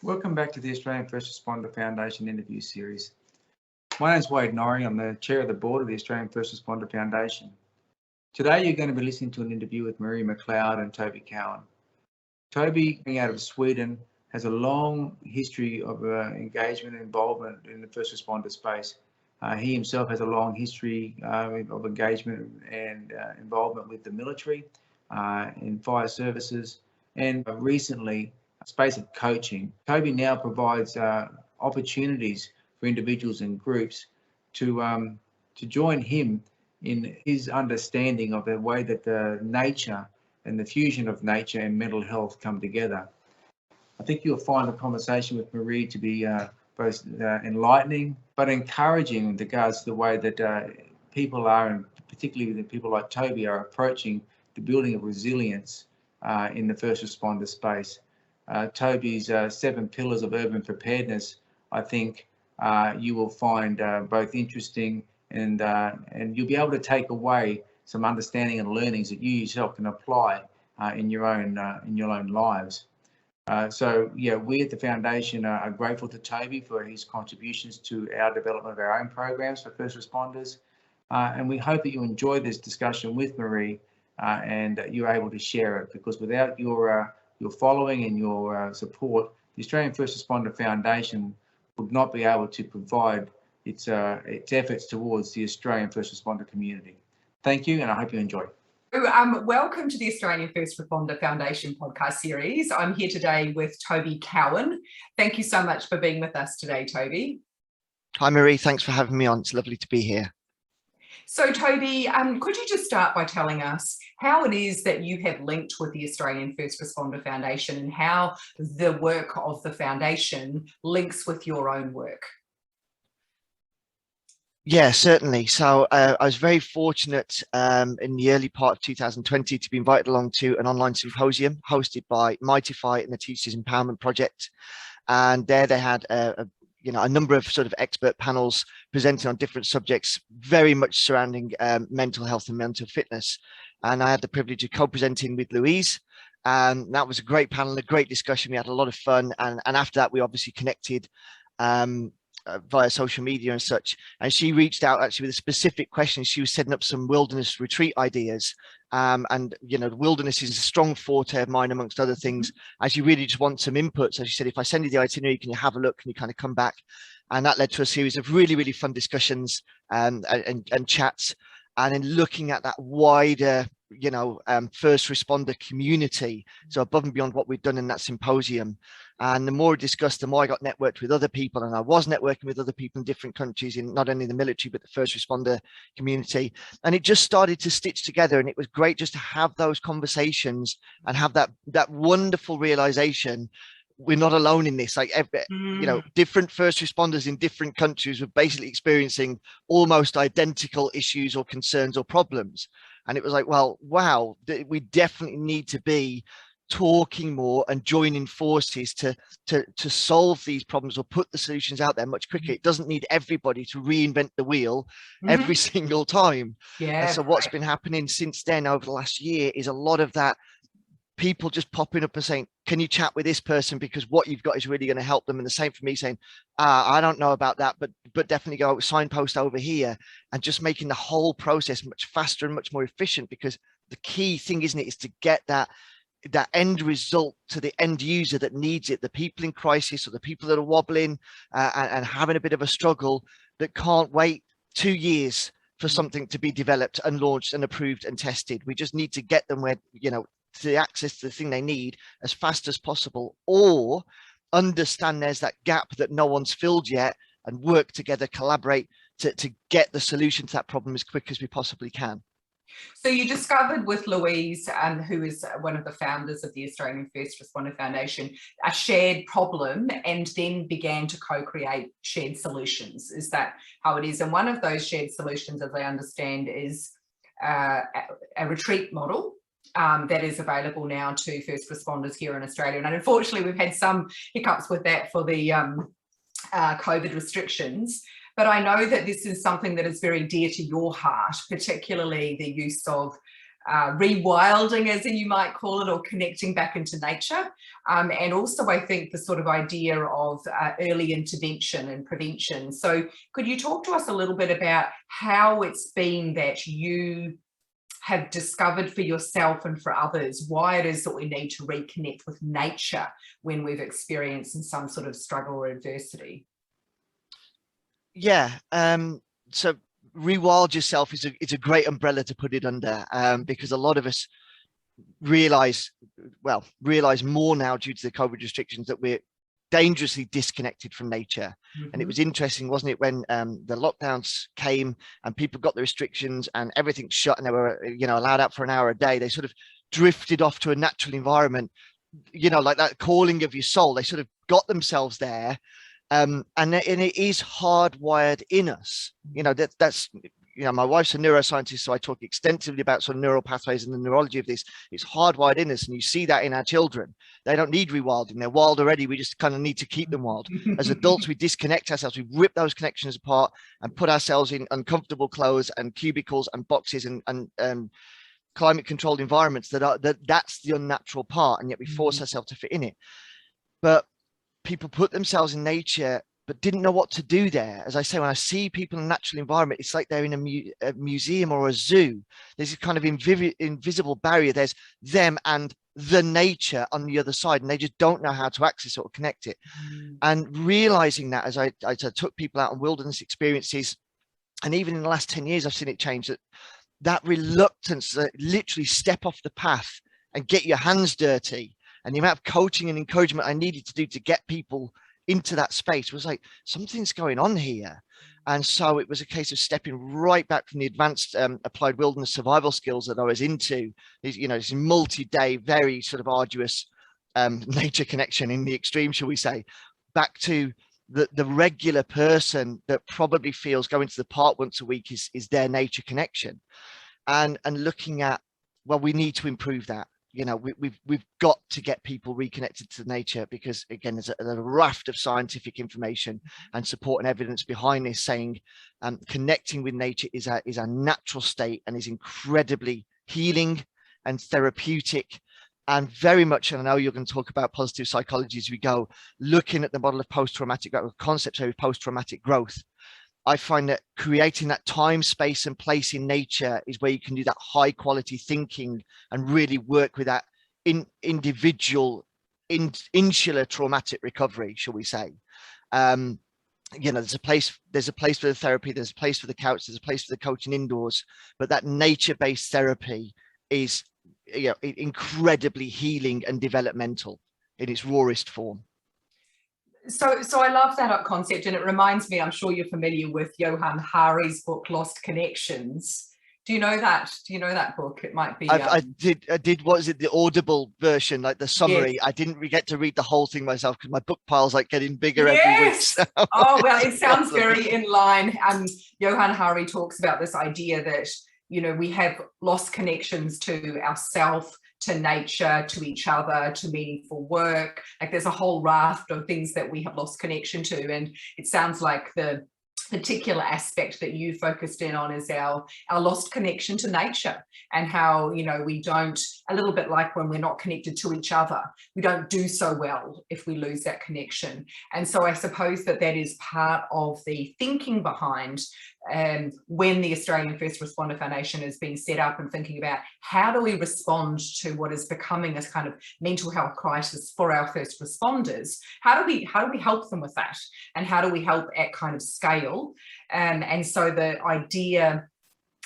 Welcome back to the Australian First Responder Foundation interview series. My name is Wade Norrie. I'm the chair of the board of the Australian First Responder Foundation. Today you're going to be listening to an interview with McLeod and Toby Cowern. Toby, coming out of Sweden, has a long history of engagement and involvement in the first responder space. He himself has a long history of engagement and involvement with the military, in fire services, and recently space of coaching. Toby now provides opportunities for individuals and groups to join him in his understanding of the way that the nature and the fusion of nature and mental health come together. I think you'll find the conversation with Marie to be both enlightening but encouraging in regards to the way that people are, and particularly the people like Toby, are approaching the building of resilience in the first responder space. Toby's 7 pillars of urban preparedness, I think you will find both interesting and you'll be able to take away some understanding and learnings that you yourself can apply in your own lives. So yeah, we at the foundation are grateful to Toby for his contributions to our development of our own programs for first responders, and we hope that you enjoy this discussion with Marie and you're able to share it, because without your following and your support, the Australian First Responder Foundation would not be able to provide its efforts towards the Australian First Responder community. Thank you, and I hope you enjoy. Welcome to the Australian First Responder Foundation podcast series. I'm here today with Toby Cowern. Thank you so much for being with us today, Toby. Hi, Marie. Thanks for having me on. It's lovely to be here. So, Toby, could you just start by telling us how it is that you have linked with the Australian First Responder Foundation and how the work of the foundation links with your own work? Yeah, certainly. So I was very fortunate in the early part of 2020 to be invited along to an online symposium hosted by Mightify and the Teachers Empowerment Project. And there they had a number of sort of expert panels presenting on different subjects, very much surrounding mental health and mental fitness. And I had the privilege of co-presenting with Louise. And that was a great panel, a great discussion. We had a lot of fun. And after that, we obviously connected via social media and such. And she reached out actually with a specific question. She was setting up some wilderness retreat ideas. And, the wilderness is a strong forte of mine, amongst other things. And she really just wants some input. So she said, if I send you the itinerary, can you have a look? Can you kind of come back? And that led to a series of really, really fun discussions and chats. And in looking at that wider, first responder community, so above and beyond what we've done in that symposium. And the more we discussed, the more I got networked with other people, and I was networking with other people in different countries, in not only the military, but the first responder community. And it just started to stitch together. And it was great just to have those conversations and have that wonderful realization. We're not alone in this. Like, different first responders in different countries were basically experiencing almost identical issues or concerns or problems. And it was like, well, wow, we definitely need to be talking more and joining forces to solve these problems or put the solutions out there much quicker. It doesn't need everybody to reinvent the wheel every single time. Yeah. And so what's been happening since then over the last year is a lot of that, people just popping up and saying, can you chat with this person, because what you've got is really going to help them. And the same for me, saying, I don't know about that, but definitely go signpost over here, and just making the whole process much faster and much more efficient. Because the key thing, isn't it, is to get that end result to the end user that needs it, the people in crisis or the people that are wobbling and having a bit of a struggle, that can't wait 2 years for something to be developed and launched and approved and tested. We just need to get them where, to access the thing they need as fast as possible, or understand there's that gap that no one's filled yet, and work together, collaborate to get the solution to that problem as quick as we possibly can. So you discovered with Louise, who is one of the founders of the Australian First Responder Foundation, a shared problem, and then began to co-create shared solutions. Is that how it is? And one of those shared solutions, as I understand, is a retreat model that is available now to first responders here in Australia. And unfortunately, we've had some hiccups with that for the COVID restrictions. But I know that this is something that is very dear to your heart, particularly the use of rewilding, as you might call it, or connecting back into nature. And also, I think, the sort of idea of early intervention and prevention. So could you talk to us a little bit about how it's been that you have discovered for yourself and for others why it is that we need to reconnect with nature when we've experienced some sort of struggle or adversity? Yeah, so rewild yourself is a great umbrella to put it under, because a lot of us realize more now due to the COVID restrictions that we're dangerously disconnected from nature. And it was interesting, wasn't it, when the lockdowns came and people got the restrictions and everything shut and they were, allowed out for an hour a day, they sort of drifted off to a natural environment, like that calling of your soul. They sort of got themselves there. And it is hardwired in us. That's my wife's a neuroscientist, so I talk extensively about sort of neural pathways and the neurology of this. It's hardwired in us, and you see that in our children. They don't need rewilding. They're wild already. We just kind of need to keep them wild. As adults, we disconnect ourselves. We rip those connections apart and put ourselves in uncomfortable clothes and cubicles and boxes and climate controlled environments that's the unnatural part, and yet we force ourselves to fit in it. But people put themselves in nature but didn't know what to do there. As I say, when I see people in a natural environment, it's like they're in a museum or a zoo. There's a kind of invisible barrier. There's them and the nature on the other side, and they just don't know how to access it or connect it. And realizing that, as I took people out on wilderness experiences, and even in the last 10 years, I've seen it change, that reluctance to literally step off the path and get your hands dirty, and the amount of coaching and encouragement I needed to do to get people into that space was like, something's going on here. And so it was a case of stepping right back from the advanced applied wilderness survival skills that I was into, this multi-day, very sort of arduous nature connection in the extreme, shall we say, back to the regular person that probably feels going to the park once a week is their nature connection, and looking at, well, we need to improve that. We've got to get people reconnected to nature, because again, there's a raft of scientific information and support and evidence behind this saying connecting with nature is a natural state and is incredibly healing and therapeutic, and very much, and I know you're going to talk about positive psychology as we go, looking at the model of post-traumatic concepts of post-traumatic growth. I find that creating that time, space, and place in nature is where you can do that high quality thinking and really work with that individual, insular traumatic recovery, shall we say. There's a place for the therapy, there's a place for the couch, there's a place for the coaching indoors, but that nature-based therapy is incredibly healing and developmental in its rawest form. So I love that concept, and it reminds me, I'm sure you're familiar with Johann Hari's book, Lost Connections. Do you know that? Book? It might be. I did. What is it? The Audible version, like the summary. Yes. I didn't get to read the whole thing myself because my book pile's like getting bigger every week. So. Oh, well, it sounds very in line. Johann Hari talks about this idea that, we have lost connections to ourselves, to nature, to each other, to meaningful work. Like there's a whole raft of things that we have lost connection to. And it sounds like the particular aspect that you focused in on is our lost connection to nature, and how, we don't, a little bit like when we're not connected to each other, we don't do so well if we lose that connection. And so I suppose that is part of the thinking behind when the Australian First Responder Foundation is being set up, and thinking about how do we respond to what is becoming a kind of mental health crisis for our first responders. How do we help them with that, and how do we help at kind of scale? And so the idea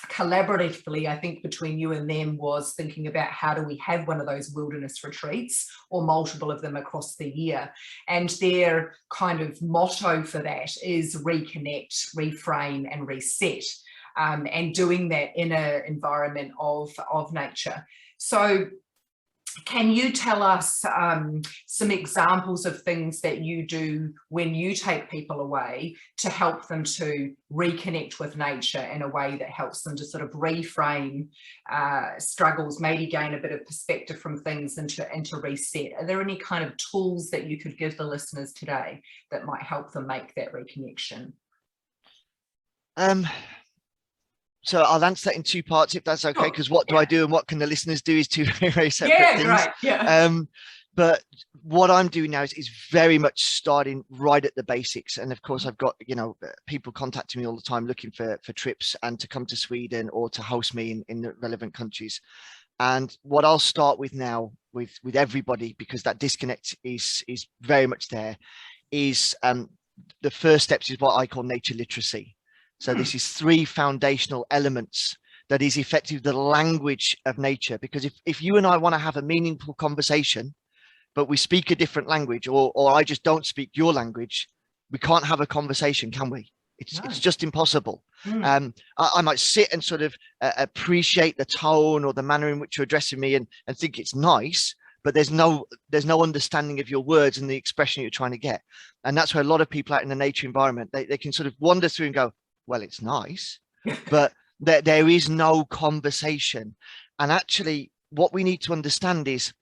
collaboratively, I think, between you and them was thinking about how do we have one of those wilderness retreats, or multiple of them across the year. And their kind of motto for that is reconnect, reframe, and reset, and doing that in an environment of nature. So can you tell us some examples of things that you do when you take people away to help them to reconnect with nature in a way that helps them to sort of reframe struggles, maybe gain a bit of perspective from things, and to reset? Are there any kind of tools that you could give the listeners today that might help them make that reconnection? So I'll answer that in two parts, if that's okay, because what do I do and what can the listeners do is two very separate things. Right. Yeah. But what I'm doing now is very much starting right at the basics. And of course, I've got, people contacting me all the time looking for trips and to come to Sweden or to host me in the relevant countries. And what I'll start with now with everybody, because that disconnect is very much there, is the first steps is what I call nature literacy. So this is 3 foundational elements that is effectively the language of nature. Because if you and I want to have a meaningful conversation, but we speak a different language, or I just don't speak your language, we can't have a conversation, can we? It's just impossible. I might sit and sort of appreciate the tone or the manner in which you're addressing me and think it's nice, but there's no understanding of your words and the expression you're trying to get. And that's where a lot of people out in the nature environment, they can sort of wander through and go, well, it's nice, but there is no conversation. And actually what we need to understand is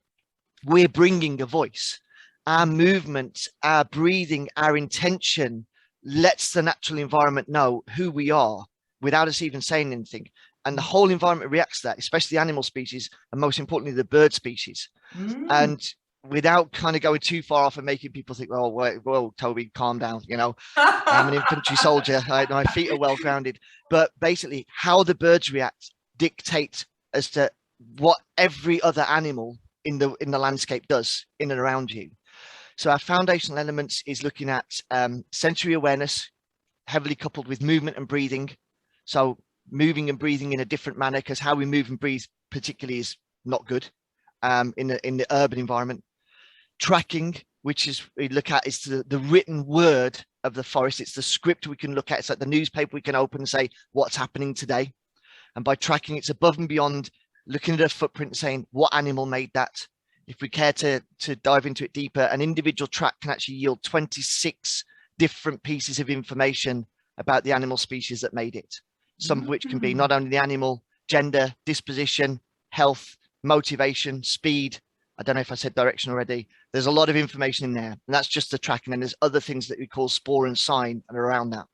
we're bringing a voice. Our movement, our breathing, our intention lets the natural environment know who we are without us even saying anything. And the whole environment reacts to that, especially the animal species, and most importantly, the bird species. And without kind of going too far off and making people think, oh, well, Toby, calm down. I'm an infantry soldier. My feet are well grounded. But basically, how the birds react dictate as to what every other animal in the landscape does in and around you. So our foundational elements is looking at sensory awareness, heavily coupled with movement and breathing. So moving and breathing in a different manner, because how we move and breathe particularly is not good in the urban environment. Tracking, which is we look at is the written word of the forest. It's the script we can look at. It's like the newspaper we can open and say what's happening today. And by tracking, it's above and beyond looking at a footprint and saying what animal made that. If we care to dive into it deeper, an individual track can actually yield 26 different pieces of information about the animal species that made it. Some of which can be not only the animal, gender, disposition, health, motivation, speed. I don't know if I said direction already. There's a lot of information in there, and that's just the track. And then there's other things that we call spore and sign and around that.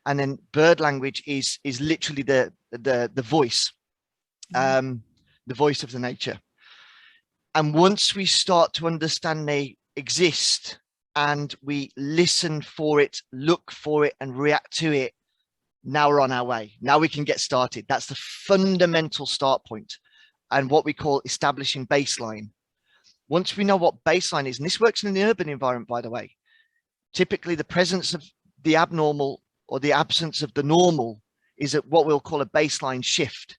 And then bird language is literally the voice, the voice of the nature. And once we start to understand they exist and we listen for it, look for it, and react to it, now we're on our way. Now we can get started. That's the fundamental start point and what we call establishing baseline. Once we know what baseline is, and this works in the urban environment, by the way, typically the presence of the abnormal or the absence of the normal is at what we'll call a baseline shift.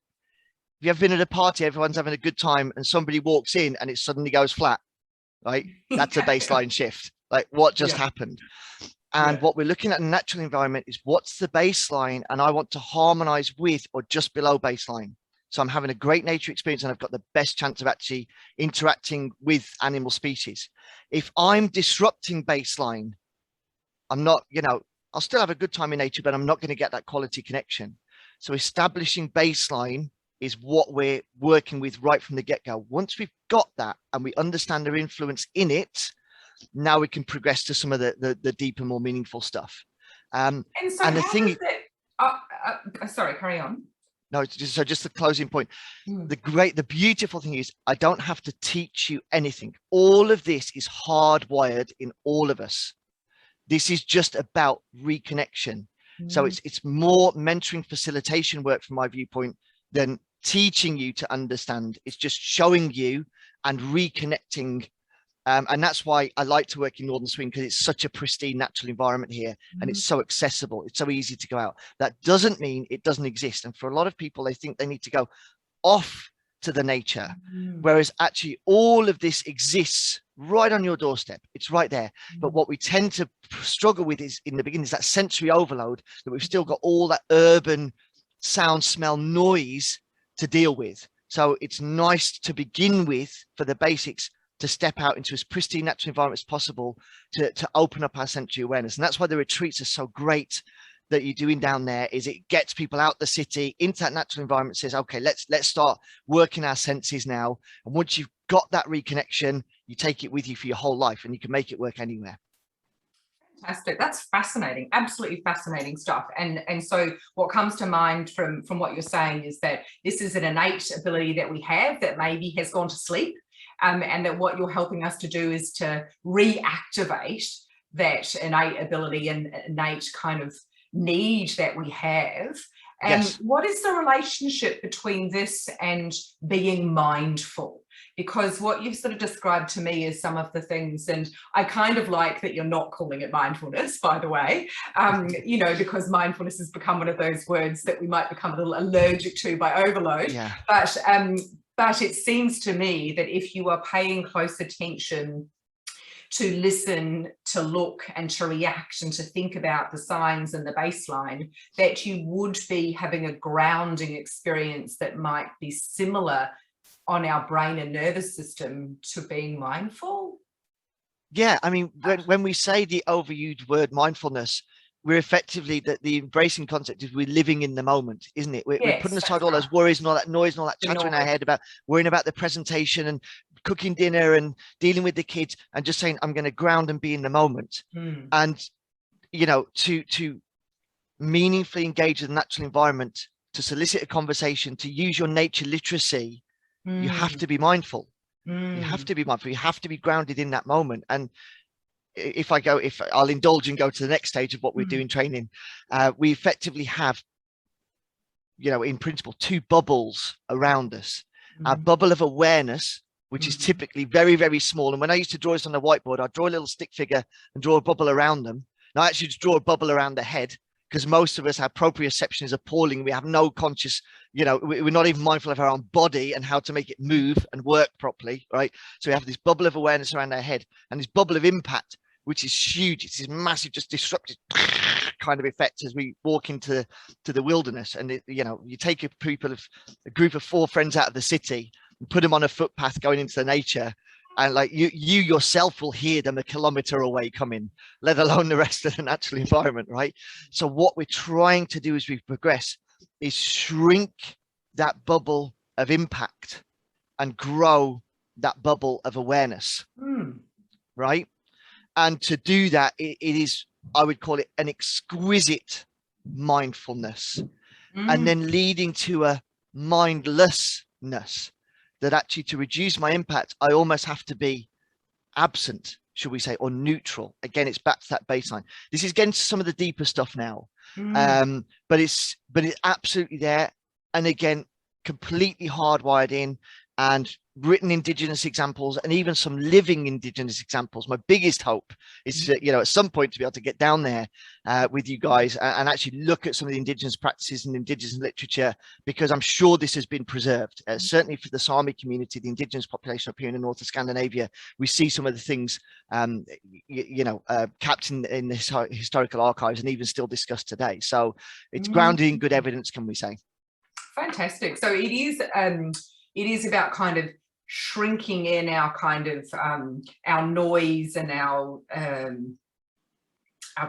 If you ever been at a party, everyone's having a good time and somebody walks in and it suddenly goes flat, right? That's a baseline shift. Like what just happened? And what we're looking at in the natural environment is what's the baseline, and I want to harmonize with or just below baseline. So I'm having a great nature experience and I've got the best chance of actually interacting with animal species. If I'm disrupting baseline, I'm not, I'll still have a good time in nature, but I'm not going to get that quality connection. So establishing baseline is what we're working with right from the get-go. Once we've got that and we understand their influence in it, now we can progress to some of the deeper, more meaningful stuff. And the thing is, sorry, carry on. No, so just the closing point. The beautiful thing is I don't have to teach you anything. All of this is hardwired in all of us. This is just about reconnection. So it's more mentoring facilitation work from my viewpoint than teaching you to understand. It's just showing you and reconnecting. And that's why I like to work in Northern Sweden, because it's such a pristine natural environment here and it's so accessible. It's so easy to go out. That doesn't mean it doesn't exist. And for a lot of people, they think they need to go off to the nature, whereas actually all of this exists right on your doorstep. It's right there. But what we tend to struggle with is in the beginning is that sensory overload, that we've still got all that urban sound, smell, noise to deal with. So it's nice to begin with for the basics, to step out into as pristine natural environment as possible to open up our sensory awareness. And that's why the retreats are so great that you're doing down there, is it gets people out the city into that natural environment, says, okay, let's start working our senses now. And once you've got that reconnection, you take it with you for your whole life and you can make it work anywhere. Fantastic. That's fascinating. Absolutely fascinating stuff. And so what comes to mind from what you're saying is that this is an innate ability that we have that maybe has gone to sleep, and that what you're helping us to do is to reactivate that innate ability and innate kind of need that we have. And Yes. what is the relationship between this and being mindful? Because what you've sort of described to me is some of the things, and I kind of like that you're not calling it mindfulness, by the way, you know, because mindfulness has become one of those words that we might become a little allergic to by overload. Yeah. But it seems to me that if you are paying close attention to listen, to look, and to react, and to think about the signs and the baseline, that you would be having a grounding experience that might be similar on our brain and nervous system to being mindful. Yeah, I mean, when we say the overused word mindfulness, we're effectively the embracing concept is we're living in the moment, isn't it? We're putting aside all those worries and all that noise and all that chatter in our head about worrying about the presentation and cooking dinner and dealing with the kids, and just saying, I'm going to ground and be in the moment. And, you know, to meaningfully engage with the natural environment, to solicit a conversation, to use your nature literacy, you have to be mindful. You have to be mindful. You have to be grounded in that moment. And if I'll indulge and go to the next stage of what we're doing training, we effectively have, you know, in principle, two bubbles around us. Our bubble of awareness, which is typically very, very small. And when I used to draw this on the whiteboard, I'd draw a little stick figure and draw a bubble around them. Now I actually just draw a bubble around the head, because most of us, our proprioception is appalling. We have no conscious, you know, we're not even mindful of our own body and how to make it move and work properly, right? So we have this bubble of awareness around our head, and this bubble of impact, which is huge. It's this massive, just disruptive kind of effect as we walk into the wilderness. And you know, you take a group of 4 friends out of the city and put them on a footpath going into the nature, and like you yourself will hear them a kilometer away coming, let alone the rest of the natural environment, right? So what we're trying to do as we progress is shrink that bubble of impact and grow that bubble of awareness, right? And to do that, it is, I would call it an exquisite mindfulness, and then leading to a mindlessness, that actually, to reduce my impact, I almost have to be absent, should we say, or neutral. Again, it's back to that baseline. This is getting to some of the deeper stuff now, but it's absolutely there. And again, completely hardwired in, and written Indigenous examples, and even some living Indigenous examples. My biggest hope is, you know, at some point to be able to get down there with you guys and actually look at some of the Indigenous practices and Indigenous literature, because I'm sure this has been preserved. Certainly for the Sami community, the Indigenous population up here in the north of Scandinavia, we see some of the things, kept in the historical archives and even still discussed today. So it's grounded in good evidence, can we say? Fantastic. So it is about kind of shrinking in our kind of our noise and our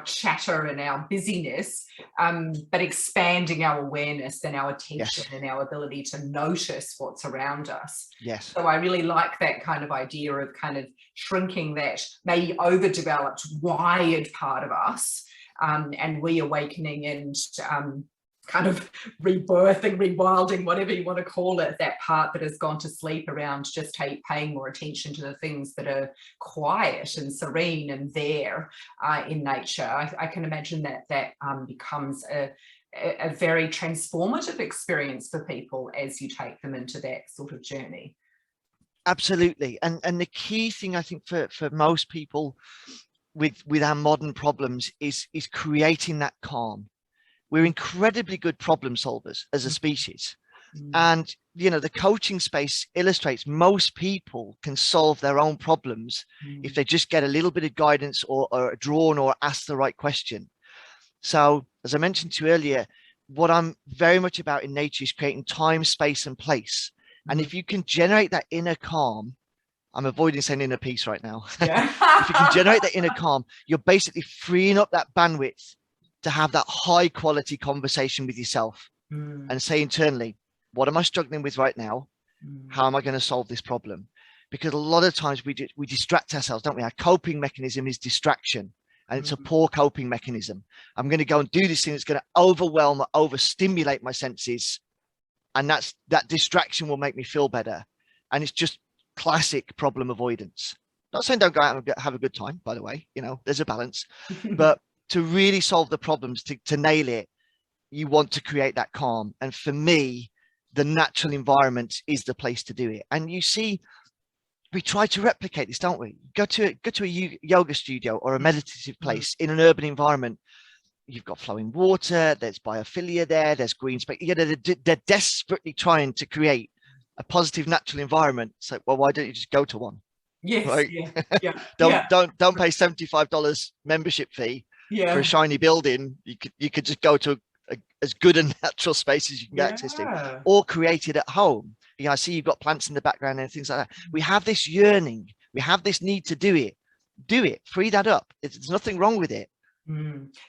chatter and our busyness, but expanding our awareness and our attention and our ability to notice what's around us. Yes. So I really like that kind of idea of kind of shrinking that maybe overdeveloped, wired part of us, and reawakening and kind of rebirthing, rewilding, whatever you want to call it, that part that has gone to sleep around just paying more attention to the things that are quiet and serene and there in nature. I can imagine that becomes a very transformative experience for people as you take them into that sort of journey. Absolutely. And the key thing, I think, for most people with our modern problems is creating that calm. We're incredibly good problem solvers as a species. And, you know, the coaching space illustrates most people can solve their own problems if they just get a little bit of guidance or drawn or ask the right question. So, as I mentioned to you earlier, what I'm very much about in nature is creating time, space, and place. And if you can generate that inner calm, I'm avoiding saying inner peace right now. If you can generate that inner calm, you're basically freeing up that bandwidth to have that high quality conversation with yourself and say internally, what am I struggling with right now? How am I going to solve this problem? Because a lot of times we distract ourselves, don't we? Our coping mechanism is distraction. and it's a poor coping mechanism. I'm going to go and do this thing that's going to overwhelm or overstimulate my senses, and that distraction will make me feel better. And it's just classic problem avoidance. Not saying don't go out and have a good time, by the way, you know, there's a balance, but to really solve the problems, to nail it, you want to create that calm. And for me, the natural environment is the place to do it. And you see, we try to replicate this, don't we? Go to a yoga studio or a meditative place in an urban environment. You've got flowing water, there's biophilia there, there's green space. You know, they're desperately trying to create a positive natural environment. So, well, why don't you just go to one? Yes, right? yeah. Don't pay $75 membership fee for a shiny building. You could just go to as good a natural space as you can get access to, or create it at home. You know, I see you've got plants in the background and things like that. We have this yearning, we have this need to do it, free that up. There's nothing wrong with it.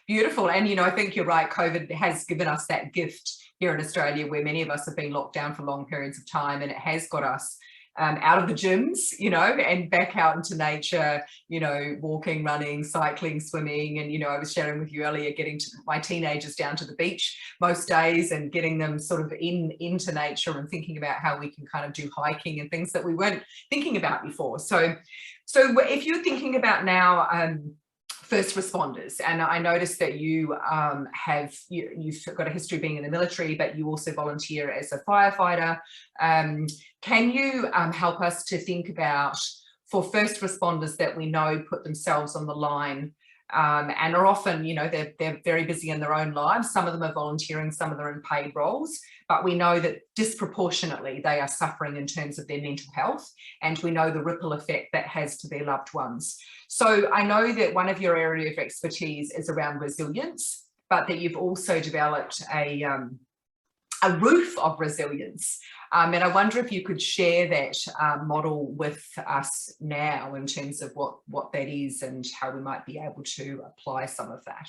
Beautiful. And, you know, I think you're right. COVID has given us that gift here in Australia, where many of us have been locked down for long periods of time, and it has got us out of the gyms, you know, and back out into nature, you know, walking, running, cycling, swimming. And, you know, I was sharing with you earlier, getting my teenagers down to the beach most days and getting them sort of into nature and thinking about how we can kind of do hiking and things that we weren't thinking about before. So if you're thinking about now, first responders, and I noticed that you've got a history of being in the military, but you also volunteer as a firefighter. Can you help us to think about, for first responders that we know put themselves on the line and are often, you know, they're very busy in their own lives. Some of them are volunteering, some of them are in paid roles, but we know that disproportionately they are suffering in terms of their mental health, and we know the ripple effect that has to their loved ones. So I know that one of your area of expertise is around resilience, but that you've also developed a roof of resilience. And I wonder if you could share that model with us now in terms of what that is and how we might be able to apply some of that.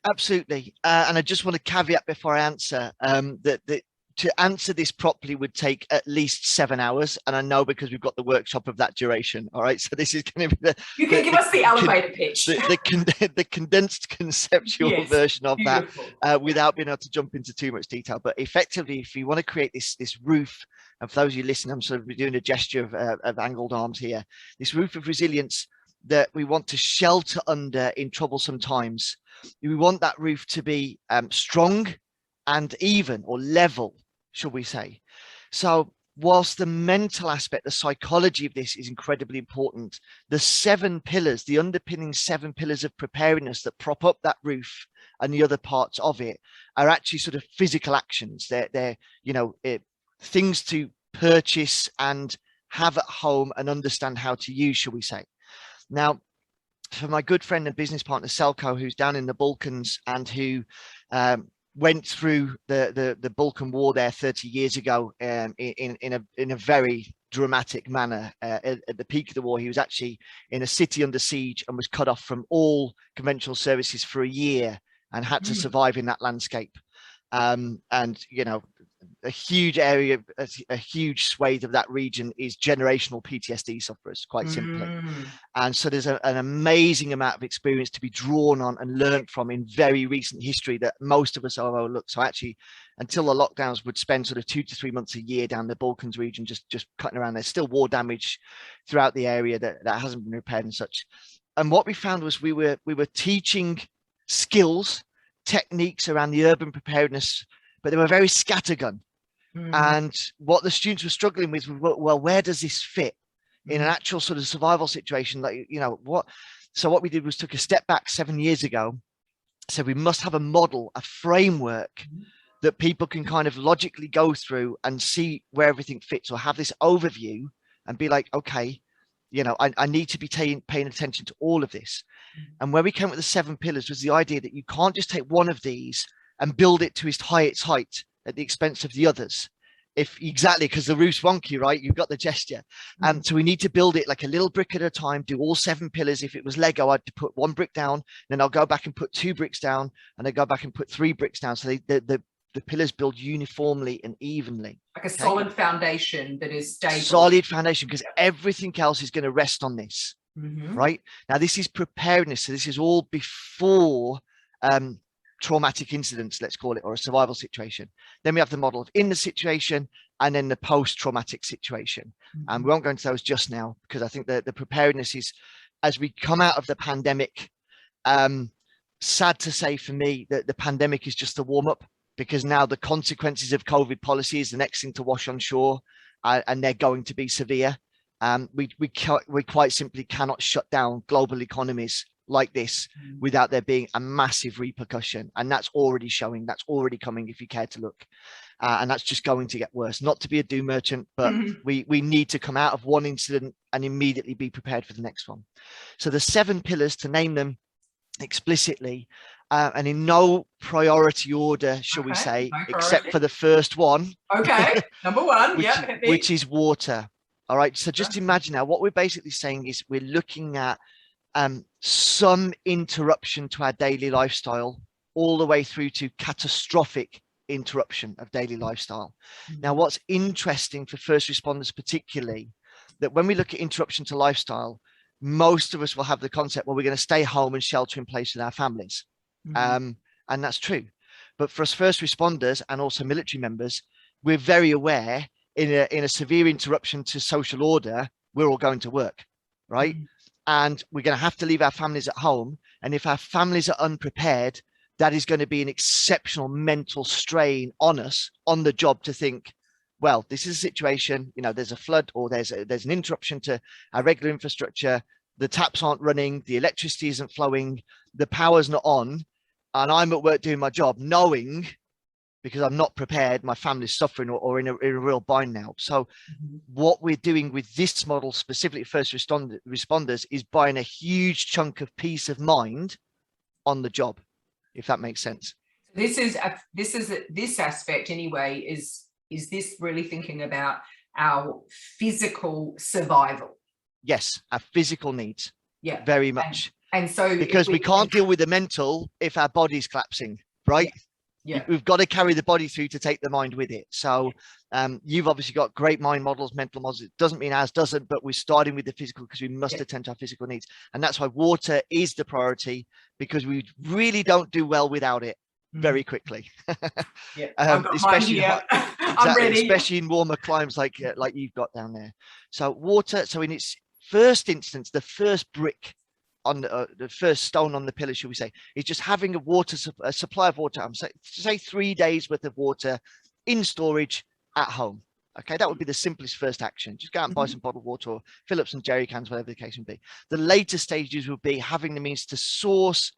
Absolutely. And I just want to caveat before I answer that to answer this properly would take at least 7 hours. And I know, because we've got the workshop of that duration. All right. So this is going to be you can give us the elevator pitch. The condensed conceptual version of that without being able to jump into too much detail. But effectively, if you want to create this roof, and for those of you listening, I'm sort of doing a gesture of angled arms here, this roof of resilience that we want to shelter under in troublesome times. We want that roof to be strong and even, or level, should we say. So whilst the mental aspect, the psychology of this is incredibly important, the 7 pillars, the underpinning 7 pillars of preparedness that prop up that roof and the other parts of it are actually sort of physical actions. They're you know, things to purchase and have at home and understand how to use, shall we say. Now, for my good friend and business partner, Selko, who's down in the Balkans and who went through the Balkan War there 30 years ago in a very dramatic manner. At the peak of the war, he was actually in a city under siege and was cut off from all conventional services for a year and had to survive in that landscape. And, you know, a huge area, a huge swathe of that region is generational PTSD sufferers, quite simply. And so there's an amazing amount of experience to be drawn on and learned from in very recent history that most of us are overlooked. So actually, until the lockdowns, would spend sort of 2 to 3 months a year down the Balkans region, just cutting around. There's still war damage throughout the area that hasn't been repaired and such. And what we found was we were teaching skills, techniques around the urban preparedness, but they were very scattergun. And what the students were struggling with, well, where does this fit in an actual sort of survival situation? Like, you know, so what we did was took a step back 7 years ago, said we must have a model, a framework that people can kind of logically go through and see where everything fits, or have this overview and be like, okay, you know, I need to be paying attention to all of this. And where we came with the 7 pillars was the idea that you can't just take one of these and build it to its height at the expense of the others. Because the roof's wonky, right? You've got the gesture. So we need to build it like a little brick at a time, do all 7 pillars. If it was Lego, I'd put 1 brick down, then I'll go back and put 2 bricks down, and I go back and put 3 bricks down. So the pillars build uniformly and evenly. Like a solid foundation that is stable. Solid foundation, because everything else is going to rest on this. right? Now, this is preparedness. So this is all before traumatic incidents, let's call it, or a survival situation. Then we have the model of in the situation and then the post-traumatic situation. And we won't go into those just now, because I think that the preparedness is, as we come out of the pandemic, sad to say for me that the pandemic is just a warm-up, because now the consequences of COVID policy is the next thing to wash on shore, and they're going to be severe. We quite simply cannot shut down global economies like this without there being a massive repercussion, and that's already showing, that's already coming if you care to look, and that's just going to get worse. Not to be a doom merchant, but we need to come out of one incident and immediately be prepared for the next one. So the 7 pillars, to name them explicitly, and in no priority order, shall we say, except for the first one. Okay, number 1, which is water. All right, so just imagine now, what we're basically saying is we're looking at some interruption to our daily lifestyle, all the way through to catastrophic interruption of daily lifestyle. Now, what's interesting for first responders particularly, that when we look at interruption to lifestyle, most of us will have the concept, well, we're going to stay home and shelter in place with our families. And that's true. But for us first responders and also military members, we're very aware in a severe interruption to social order, we're all going to work, right? And we're going to have to leave our families at home. And if our families are unprepared, that is going to be an exceptional mental strain on us on the job to think, well, this is a situation, you know, there's a flood or there's an interruption to our regular infrastructure. The taps aren't running, the electricity isn't flowing, the power's not on, and I'm at work doing my job, knowing, because I'm not prepared, my family's suffering or in a real bind now. So what we're doing with this model, specifically first responders, is buying a huge chunk of peace of mind on the job, if that makes sense. This aspect anyway, is this really thinking about our physical survival? Yes, our physical needs. Yeah, very much. And so because we can't deal with the mental if our body's collapsing, right? Yeah. We've got to carry the body through to take the mind with it. So you've obviously got great mind models, mental models. It doesn't mean ours doesn't, but we're starting with the physical because we must attend to our physical needs. And that's why water is the priority, because we really don't do well without it very quickly. Especially I'm ready. Especially in warmer climes like you've got down there. So water, so in its first instance, the first brick on the first stone on the pillar, should we say, is just having a supply of water. Say 3 days worth of water in storage at home. Okay, that would be the simplest first action. Just go out and buy some bottled water or fill up some jerry cans, whatever the case may be. The later stages would be having the means to source,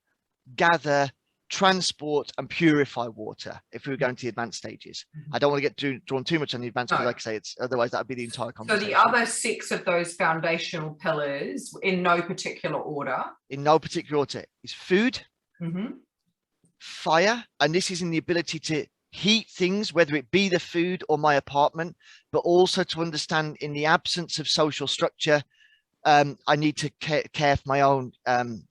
gather, transport and purify water if we were going to the advanced stages. I don't want to get drawn too much on the advanced, because like I say, it's otherwise that would be the entire conversation. So the other 6 of those foundational pillars, in no particular order, is food, fire, and this is in the ability to heat things, whether it be the food or my apartment, but also to understand in the absence of social structure, I need to care for my own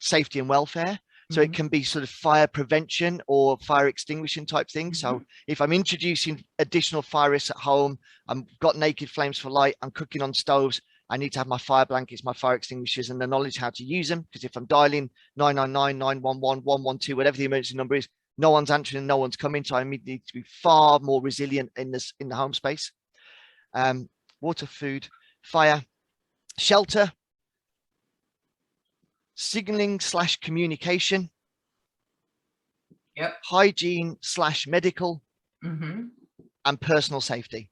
safety and welfare. So it can be sort of fire prevention or fire extinguishing type thing. So if I'm introducing additional fire risks at home, I've got naked flames for light, I'm cooking on stoves, I need to have my fire blankets, my fire extinguishers, and the knowledge how to use them. Because if I'm dialing 999, 911, 112, whatever the emergency number is, no one's answering and no one's coming. So I need to be far more resilient in the home space. Water, food, fire, shelter, signaling / communication, hygiene / medical, and personal safety.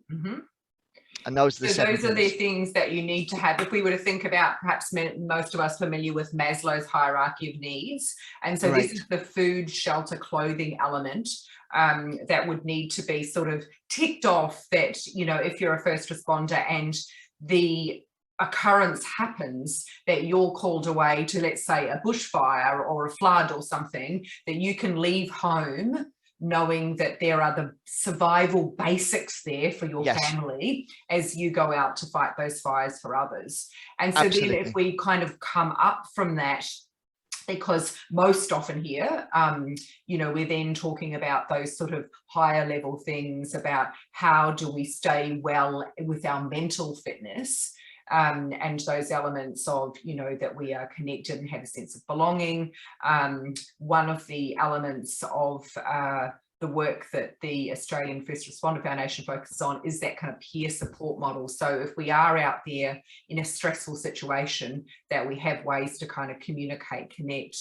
And those are the those are the things that you need to have. If we were to think about, perhaps most of us familiar with Maslow's hierarchy of needs, and so this is the food, shelter, clothing element that would need to be sort of ticked off. That, you know, if you're a first responder and the occurrence happens that you're called away to, let's say, a bushfire or a flood or something, that you can leave home knowing that there are the survival basics there for your family as you go out to fight those fires for others. And so then if we kind of come up from that, because most often here, you know, we're then talking about those sort of higher level things about how do we stay well with our mental fitness. and those elements of, you know, that we are connected and have a sense of belonging. One of the elements of the work that the Australian First Responder Foundation focuses on is that kind of peer support model. So if we are out there in a stressful situation, that we have ways to kind of communicate, connect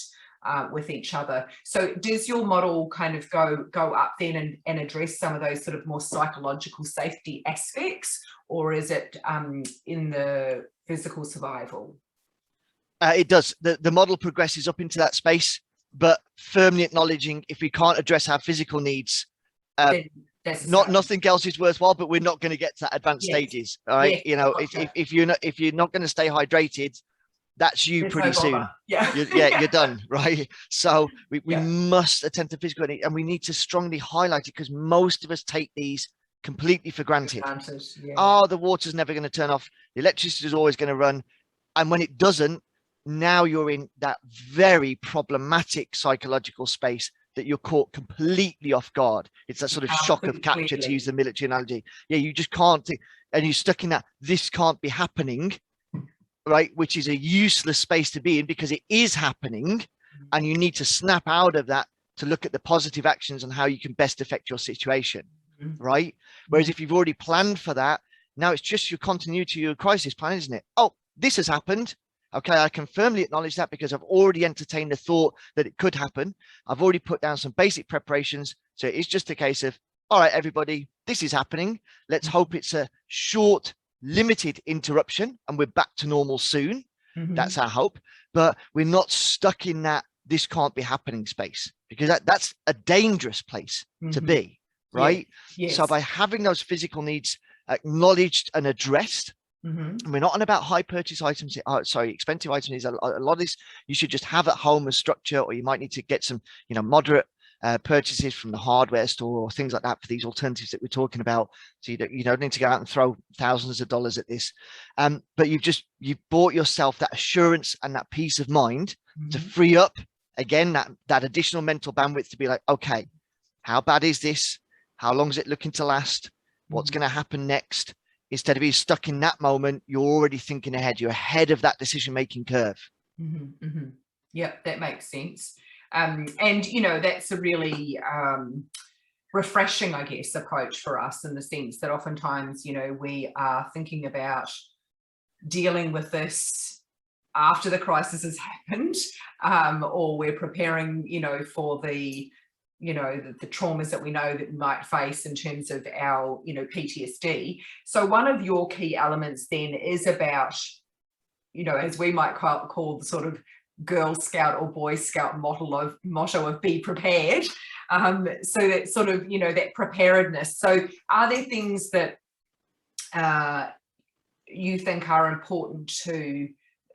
with each other. So does your model kind of go up then and address some of those sort of more psychological safety aspects, or is it in the physical survival? It does. The model progresses up into that space, but firmly acknowledging if we can't address our physical needs, nothing else is worthwhile, but we're not going to get to that advanced stages. All right. Yes. You know, if you're not going to stay hydrated, that's you pretty soon. You're done. Right. So we must attend to physical need, and we need to strongly highlight it, because most of us take these completely for granted. Oh, the water's never going to turn off. The electricity is always going to run. And when it doesn't, now you're in that very problematic psychological space that you're caught completely off guard. It's that sort of shock of capture, to use the military analogy. Yeah, you just can't, and you're stuck in that this can't be happening, right? Which is a useless space to be in, because it is happening, and you need to snap out of that to look at the positive actions and how you can best affect your situation, right? Whereas if you've already planned for that, now it's just your continuity, your crisis plan, isn't it? Oh, this has happened. Okay, I can firmly acknowledge that because I've already entertained the thought that it could happen. I've already put down some basic preparations. So it's just a case of, all right, everybody, this is happening. Let's hope it's a short, limited interruption and we're back to normal soon. That's our hope. But we're not stuck in that this can't be happening space, because that's a dangerous place to be, right? Yes. So by having those physical needs acknowledged and addressed, and we're not on about high purchase items, expensive items. A lot of this you should just have at home as structure, or you might need to get some, you know, moderate purchases from the hardware store or things like that for these alternatives that we're talking about. So you don't need to go out and throw thousands of dollars at this. But you've bought yourself that assurance and that peace of mind to free up again that additional mental bandwidth to be like, okay, how bad is this? How long is it looking to last? What's going to happen next? Instead of being stuck in that moment, you're already thinking ahead. You're ahead of that decision-making curve. Yeah, that makes sense. And, you know, that's a really refreshing, I guess, approach for us, in the sense that oftentimes, you know, we are thinking about dealing with this after the crisis has happened, or we're preparing, you know, for the traumas that we know that we might face in terms of our, you know, PTSD. So one of your key elements then is about, you know, as we might call the sort of Girl Scout or Boy Scout motto of be prepared. So that sort of, you know, that preparedness. So are there things that you think are important to,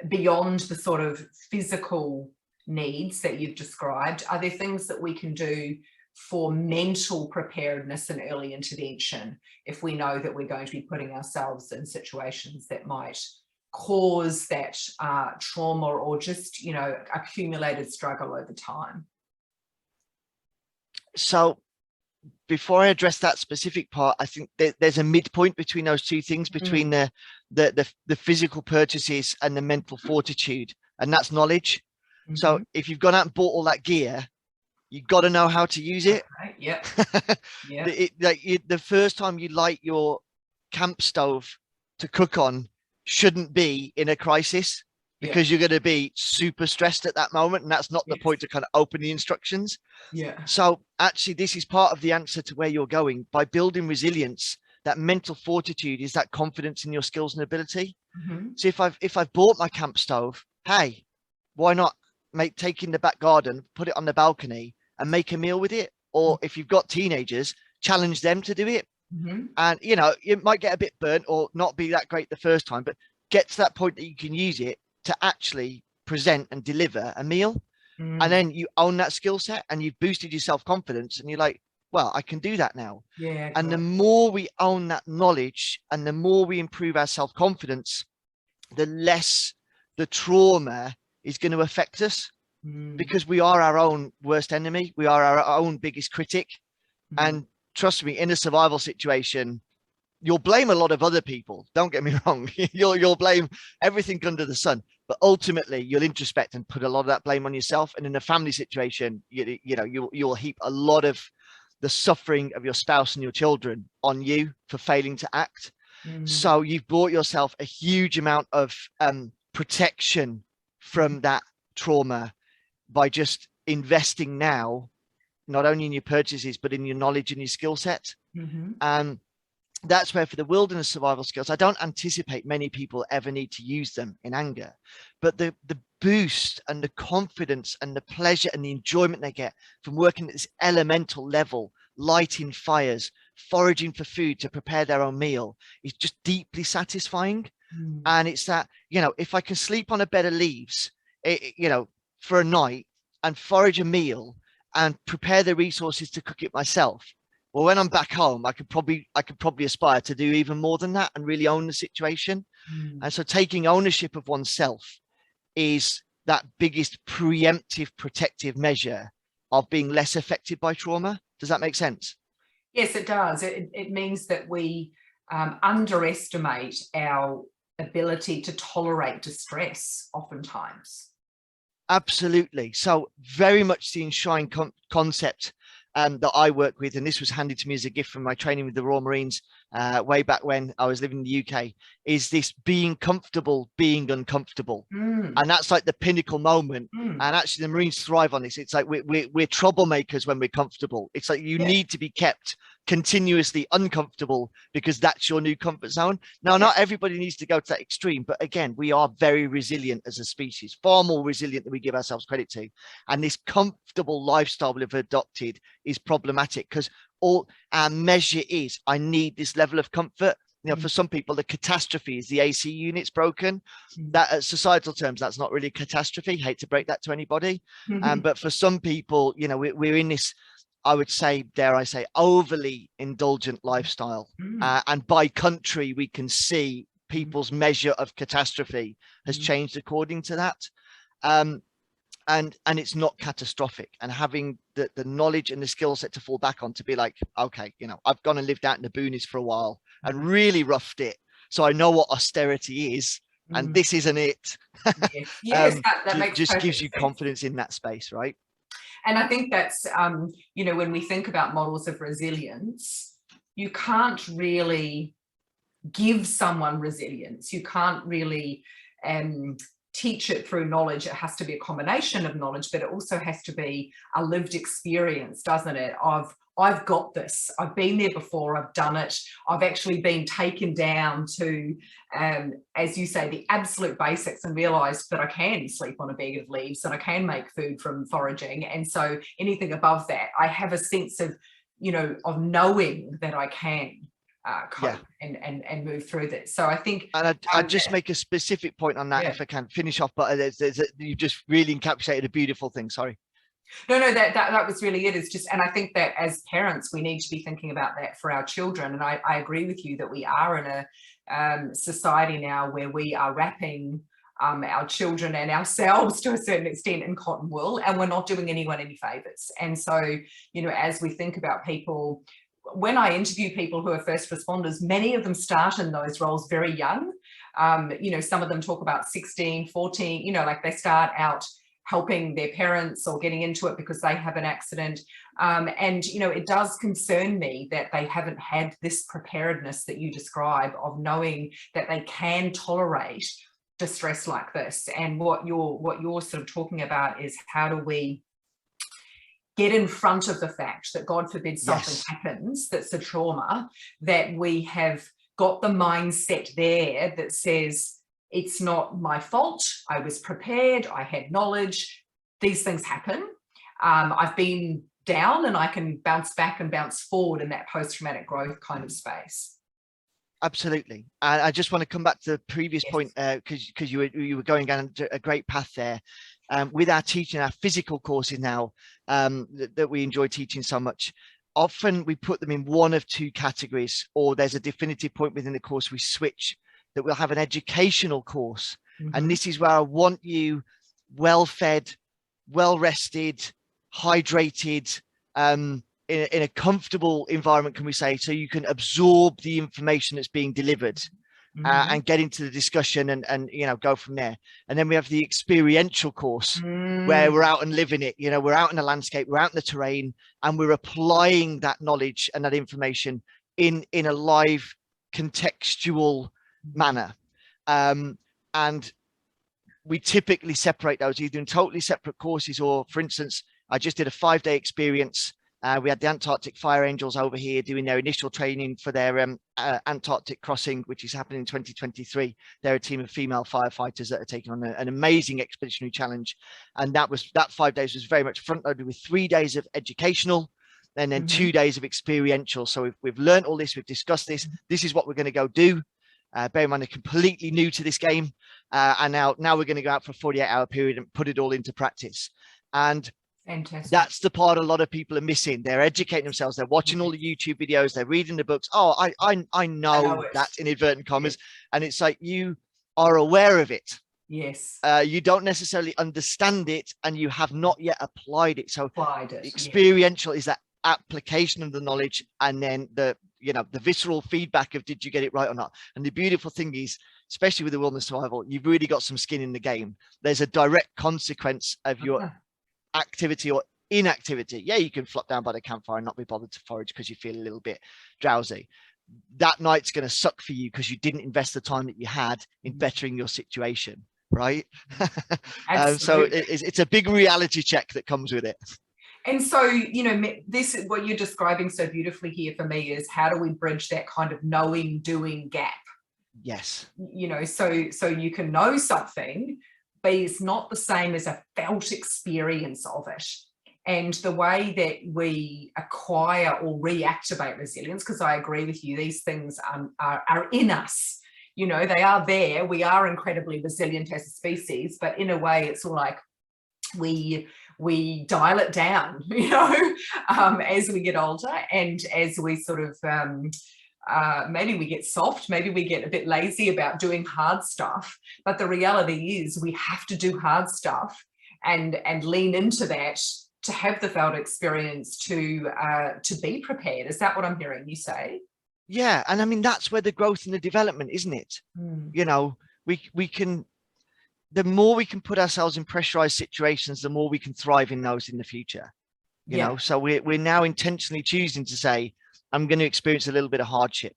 beyond the sort of physical needs that you've described? Are there things that we can do for mental preparedness and early intervention if we know that we're going to be putting ourselves in situations that might cause that trauma, or just, you know, accumulated struggle over time? So before I address that specific part, I think there's a midpoint between those two things, between the physical purchases and the mental fortitude, and that's knowledge. So if you've gone out and bought all that gear, you've got to know how to use it. Okay, yeah. The first time you light your camp stove to cook on shouldn't be in a crisis, because you're going to be super stressed at that moment, and that's not the point to kind of open the instructions. So actually, this is part of the answer to where you're going. By building resilience, that mental fortitude is that confidence in your skills and ability. So if I've bought my camp stove, hey, why not take in the back garden, put it on the balcony and make a meal with it? Or if you've got teenagers, challenge them to do it. And, you know, it might get a bit burnt or not be that great the first time, but get to that point that you can use it to actually present and deliver a meal. And then you own that skill set and you've boosted your self-confidence, and you're like, well, I can do that now. And the more we own that knowledge and the more we improve our self-confidence, the less the trauma is going to affect us, because we are our own worst enemy. We are our own biggest critic. And trust me, in a survival situation, you'll blame a lot of other people. Don't get me wrong. You'll blame everything under the sun, but ultimately you'll introspect and put a lot of that blame on yourself. And in a family situation, you'll heap a lot of the suffering of your spouse and your children on you for failing to act. So you've brought yourself a huge amount of protection from that trauma by just investing now, not only in your purchases, but in your knowledge and your skill set. And that's where, for the wilderness survival skills, I don't anticipate many people ever need to use them in anger, but the boost and the confidence and the pleasure and the enjoyment they get from working at this elemental level, lighting fires, foraging for food to prepare their own meal, is just deeply satisfying. And it's that, if I can sleep on a bed of leaves, for a night and forage a meal and prepare the resources to cook it myself, well, when I'm back home, I could probably aspire to do even more than that and really own the situation. And so taking ownership of oneself is that biggest preemptive protective measure of being less affected by trauma. Does that make sense? Yes, it does. It means that we underestimate our ability to tolerate distress oftentimes. Absolutely. So very much the enshrined concept that I work with, and this was handed to me as a gift from my training with the Royal Marines way back when I was living in the UK, is this being comfortable, being uncomfortable. And that's like the pinnacle moment. And actually the Marines thrive on this. It's like we're troublemakers when we're comfortable. It's like you need to be kept continuously uncomfortable because that's your new comfort zone. Now, not everybody needs to go to that extreme, but again, we are very resilient as a species, far more resilient than we give ourselves credit to. And this comfortable lifestyle we've adopted is problematic because all our measure is, I need this level of comfort. For some people, the catastrophe is the AC unit's broken. That, at societal terms, that's not really a catastrophe. Hate to break that to anybody. But for some people, we're in this, I would say, dare I say, overly indulgent lifestyle. And by country, we can see people's measure of catastrophe has changed according to that. And it's not catastrophic. And having the knowledge and the skill set to fall back on to be like, okay, I've gone and lived out in the boonies for a while and really roughed it. So I know what austerity is. And this isn't it. Yes, that makes just gives you sense. confidence in that space, right? And I think that's, when we think about models of resilience, you can't really give someone resilience. You can't really teach it through knowledge. It has to be a combination of knowledge, but it also has to be a lived experience, doesn't it? I've got this. I've been there before. I've done it. I've actually been taken down to, as you say, the absolute basics and realised that I can sleep on a bag of leaves and I can make food from foraging. And so anything above that, I have a sense of, of knowing that I can cope and move through that. So I think, and I just make a specific point on that if I can finish off, but you just really encapsulated a beautiful thing. Sorry. No, that was really it. It's just, and I think that as parents, we need to be thinking about that for our children. And I agree with you that we are in a society now where we are wrapping our children and ourselves to a certain extent in cotton wool, and we're not doing anyone any favors. And so, as we think about people, when I interview people who are first responders, many of them start in those roles very young. Some of them talk about 16, 14, like they start out helping their parents or getting into it because they have an accident. It does concern me that they haven't had this preparedness that you describe of knowing that they can tolerate distress like this. And what you're sort of talking about is, how do we get in front of the fact that, God forbid, something happens that's a trauma, that we have got the mindset there that says, it's not my fault. I was prepared. I had knowledge. These things happen. I've been down and I can bounce back and bounce forward in that post-traumatic growth kind of space. Absolutely. And I just want to come back to the previous point, because you were going down a great path there. With our teaching, our physical courses now that we enjoy teaching so much, often we put them in one of two categories, or there's a definitive point within the course we switch, that we'll have an educational course. And this is where I want you well-fed, well-rested, hydrated, in a comfortable environment, can we say, so you can absorb the information that's being delivered. And get into the discussion and go from there. And then we have the experiential course where we're out and living it. We're out in the landscape, we're out in the terrain, and we're applying that knowledge and that information in a live contextual manner. And we typically separate those either in totally separate courses, or, for instance, I just did a 5-day experience. We had the Antarctic Fire Angels over here doing their initial training for their Antarctic crossing, which is happening in 2023. They're a team of female firefighters that are taking on an amazing expeditionary challenge. And that 5 days was very much front loaded with 3 days of educational and then 2 days of experiential. So we've learned all this, we've discussed this. This is what we're going to go do. Bear in mind, they're completely new to this game. And now we're going to go out for a 48-hour period and put it all into practice. And fantastic. That's the part a lot of people are missing. They're educating themselves. They're watching all the YouTube videos. They're reading the books. Oh, I know that, in inverted commas. And it's like, you are aware of it. Yes. You don't necessarily understand it, and you have not yet applied it. So experiential is that application of the knowledge, and then the visceral feedback of, did you get it right or not? And the beautiful thing is, especially with the wilderness survival, you've really got some skin in the game. There's a direct consequence of your activity or inactivity. Yeah, you can flop down by the campfire and not be bothered to forage because you feel a little bit drowsy. That night's going to suck for you because you didn't invest the time that you had in bettering your situation, right? So it's a big reality check that comes with it. And so, this is what you're describing so beautifully here for me, is how do we bridge that kind of knowing doing gap? Yes. So you can know something, but it's not the same as a felt experience of it. And the way that we acquire or reactivate resilience, because I agree with you, these things are in us. They are there. We are incredibly resilient as a species, but in a way, it's all like we dial it down, as we get older, and as we sort of maybe we get soft, maybe we get a bit lazy about doing hard stuff. But the reality is we have to do hard stuff and lean into that to have the felt experience to be prepared. Is that what I'm hearing you say? Yeah, and I mean, that's where the growth and the development, isn't it? We can, the more we can put ourselves in pressurized situations, the more we can thrive in those in the future. You know, so we're now intentionally choosing to say, I'm going to experience a little bit of hardship.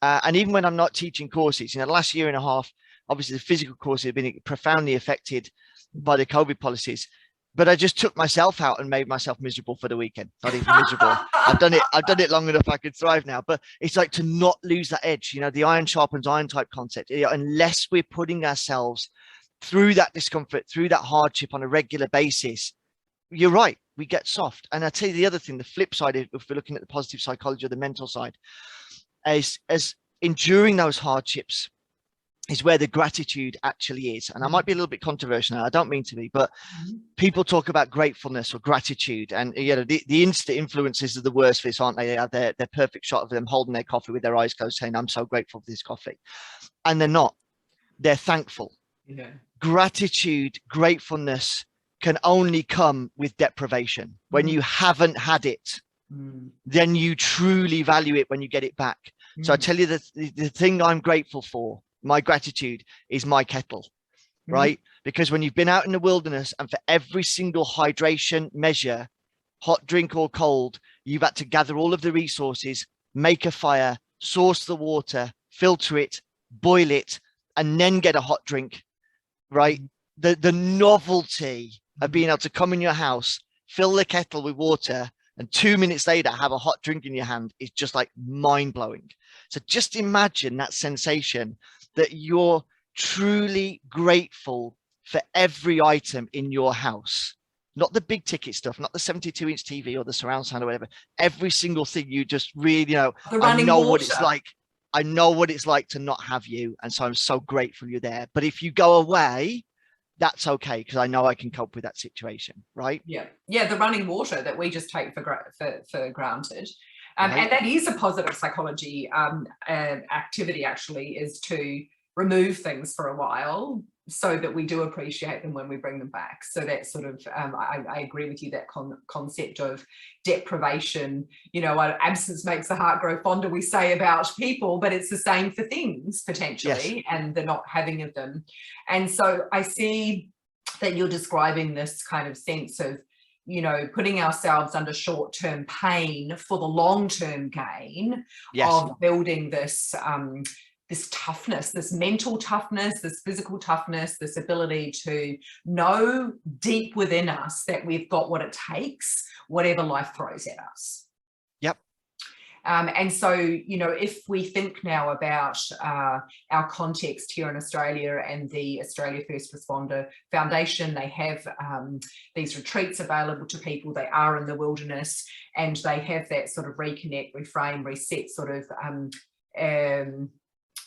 And even when I'm not teaching courses, the last year and a half, obviously the physical courses have been profoundly affected by the COVID policies. But I just took myself out and made myself miserable for the weekend. Not even miserable. I've done it long enough I could thrive now. But it's like to not lose that edge, the iron sharpens iron type concept. Unless we're putting ourselves through that discomfort, through that hardship on a regular basis, you're right, we get soft. And I tell you the other thing, the flip side, if we're looking at the positive psychology or the mental side, as enduring those hardships is where the gratitude actually is. And I might be a little bit controversial now, I don't mean to be, but people talk about gratefulness or gratitude, and the instant influences are the worst for this, aren't they? They have their perfect shot of them holding their coffee with their eyes closed saying, I'm so grateful for this coffee. And they're not, they're thankful. Gratitude, gratefulness can only come with deprivation. When you haven't had it, then you truly value it when you get it back. So I tell you, the thing I'm grateful for, my gratitude, is my kettle, right? Because when you've been out in the wilderness and for every single hydration measure, hot drink or cold, you've had to gather all of the resources, make a fire, source the water, filter it, boil it, and then get a hot drink, right? The novelty of being able to come in your house, fill the kettle with water, and 2 minutes later have a hot drink in your hand is just like mind-blowing. So just imagine that sensation that you're truly grateful for every item in your house, not the big ticket stuff, not the 72-inch TV or the surround sound or whatever. Every single thing, you just really, I know what it's like. I know what it's like to not have you. And so I'm so grateful you're there. But if you go away, that's okay, because I know I can cope with that situation, right? Yeah, the running water that we just take for granted. And that is a positive psychology activity, actually, is to remove things for a while, so that we do appreciate them when we bring them back. So that sort of, I agree with you, that concept of deprivation, you know, absence makes the heart grow fonder, we say about people, but it's the same for things potentially, yes, and the not having of them. And so I see that you're describing this kind of sense of, you know, putting ourselves under short-term pain for the long-term gain, yes, of building this this toughness, this mental toughness, this physical toughness, this ability to know deep within us that we've got what it takes, whatever life throws at us. Yep. And so, you know, if we think now about our context here in Australia and the Australia First Responder Foundation, they have these retreats available to people. They are in the wilderness and they have that sort of reconnect, reframe, reset sort of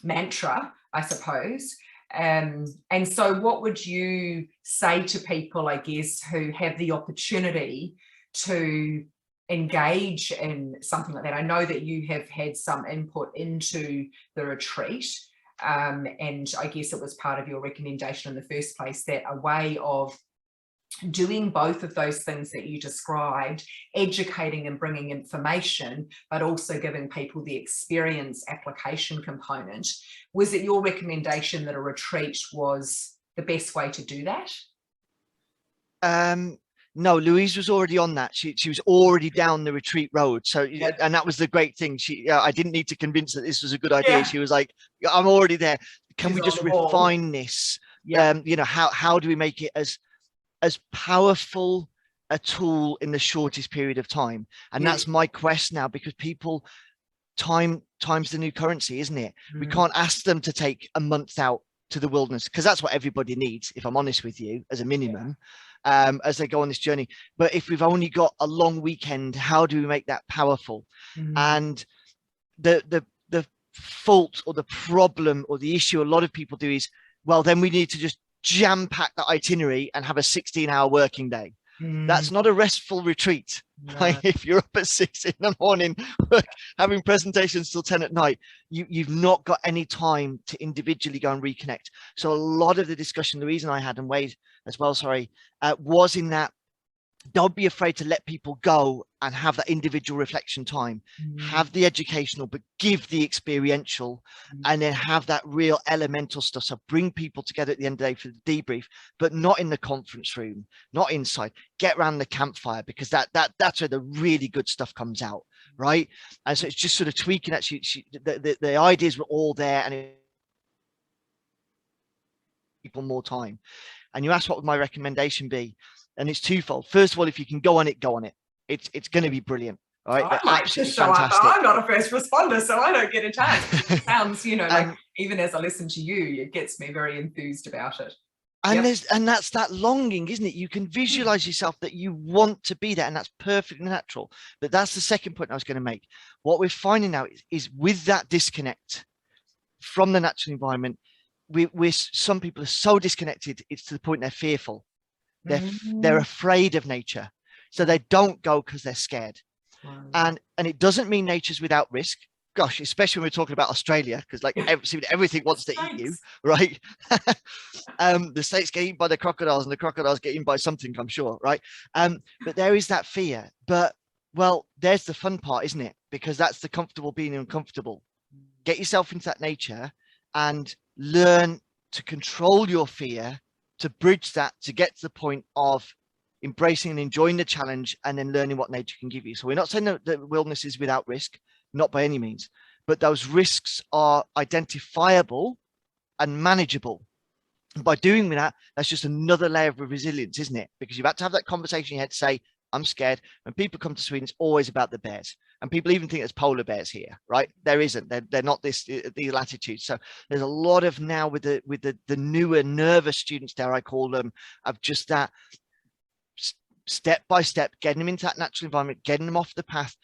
mantra, I suppose. And so what would you say to people, I guess, who have the opportunity to engage in something like that? I know that you have had some input into the retreat, and I guess it was part of your recommendation in the first place, that a way of doing both of those things that you described, educating and bringing information, but also giving people the experience application component. Was it your recommendation that a retreat was the best way to do that? No, Louise was already on that. She was already down the retreat road. So, and that was the great thing. I didn't need to convince her that this was a good idea. Yeah. She was like, I'm already there. Can we just refine this? Yeah. You know, how do we make it as powerful a tool in the shortest period of time? And that's my quest now, because people, time's the new currency, isn't it? We can't ask them to take a month out to the wilderness, because that's what everybody needs, if I'm honest with you, as a minimum, as they go on this journey. But if we've only got a long weekend, how do we make that powerful? And the fault or the problem or the issue a lot of people do is, well, then we need to just jam pack the itinerary and have a 16-hour working day. That's not a restful retreat. No. Like, if you're up at 6 in the morning having presentations till 10 at night, you've not got any time to individually go and reconnect. So a lot of the discussion, the reason I had, and Wade as well, sorry, was in that don't be afraid to let people go and have that individual reflection time, have the educational, but give the experiential, and then have that real elemental stuff. So bring people together at the end of the day for the debrief, but not in the conference room, not inside. Get around the campfire, because that's where the really good stuff comes out, right? And so it's just sort of tweaking that. The ideas were all there, and people more time. And you asked what would my recommendation be, and it's twofold. First of all, if you can go on it, go on it. It's going to be brilliant. All right, I might just show up. I'm not a first responder, so I don't get a chance. It sounds, you know, like even as I listen to you, it gets me very enthused about it. And that's that longing, isn't it? You can visualize yourself that you want to be there, and that's perfectly natural. But that's the second point I was going to make. What we're finding now is with that disconnect from the natural environment, some people are so disconnected, it's to the point they're fearful. They're afraid of nature, so they don't go because they're scared. And it doesn't mean nature's without risk. Gosh, especially when we're talking about Australia, because like everything wants to eat you, right? The snakes get eaten by the crocodiles, and the crocodiles get eaten by something, I'm sure, right? But there is that fear. But well, there's the fun part, isn't it? Because that's the comfortable being uncomfortable. Get yourself into that nature and learn to control your fear, to bridge that, to get to the point of embracing and enjoying the challenge, and then learning what nature can give you. So we're not saying that the wilderness is without risk, not by any means, but those risks are identifiable and manageable. And by doing that, that's just another layer of resilience, isn't it? Because you've had to have that conversation. You had to say, I'm scared. When people come to Sweden, it's always about the bears. And people even think there's polar bears here, right? There isn't. They're not these latitudes. So there's a lot of now with the newer nervous students there, I call them, of just that step by step, getting them into that natural environment, getting them off the path,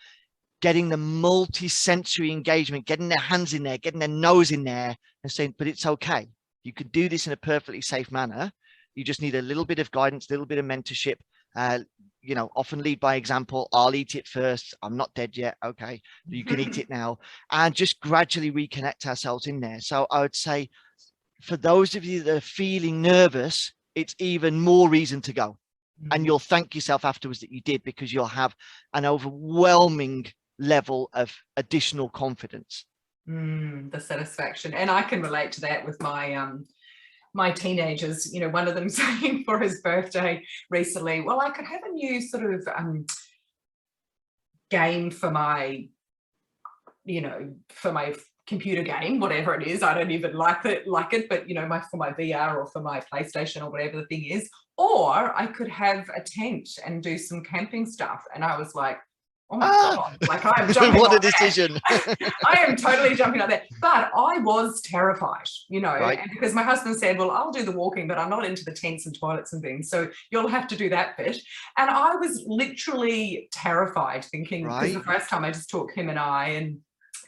getting the multi-sensory engagement, getting their hands in there, getting their nose in there, and saying, but it's okay. You could do this in a perfectly safe manner. You just need a little bit of guidance, a little bit of mentorship. You know, often lead by example. I'll eat it first. I'm not dead yet. Okay, you can eat it now, and just gradually reconnect ourselves in there. So I would say, for those of you that are feeling nervous, it's even more reason to go. And you'll thank yourself afterwards that you did, because you'll have an overwhelming level of additional confidence. The satisfaction. And I can relate to that with my my teenagers. You know, one of them saying for his birthday recently, well, I could have a new sort of game for my, you know, for my computer game, whatever it is. I don't even like it, but you know, for my VR or for my PlayStation or whatever the thing is. Or I could have a tent and do some camping stuff. And I was like, oh my God, like I'm jumping what on a decision. I am totally jumping on that. But I was terrified, you know, Right. and because my husband said, well, I'll do the walking, but I'm not into the tents and toilets and things. So you'll have to do that bit. And I was literally terrified, thinking, because the first time I just took him and I, and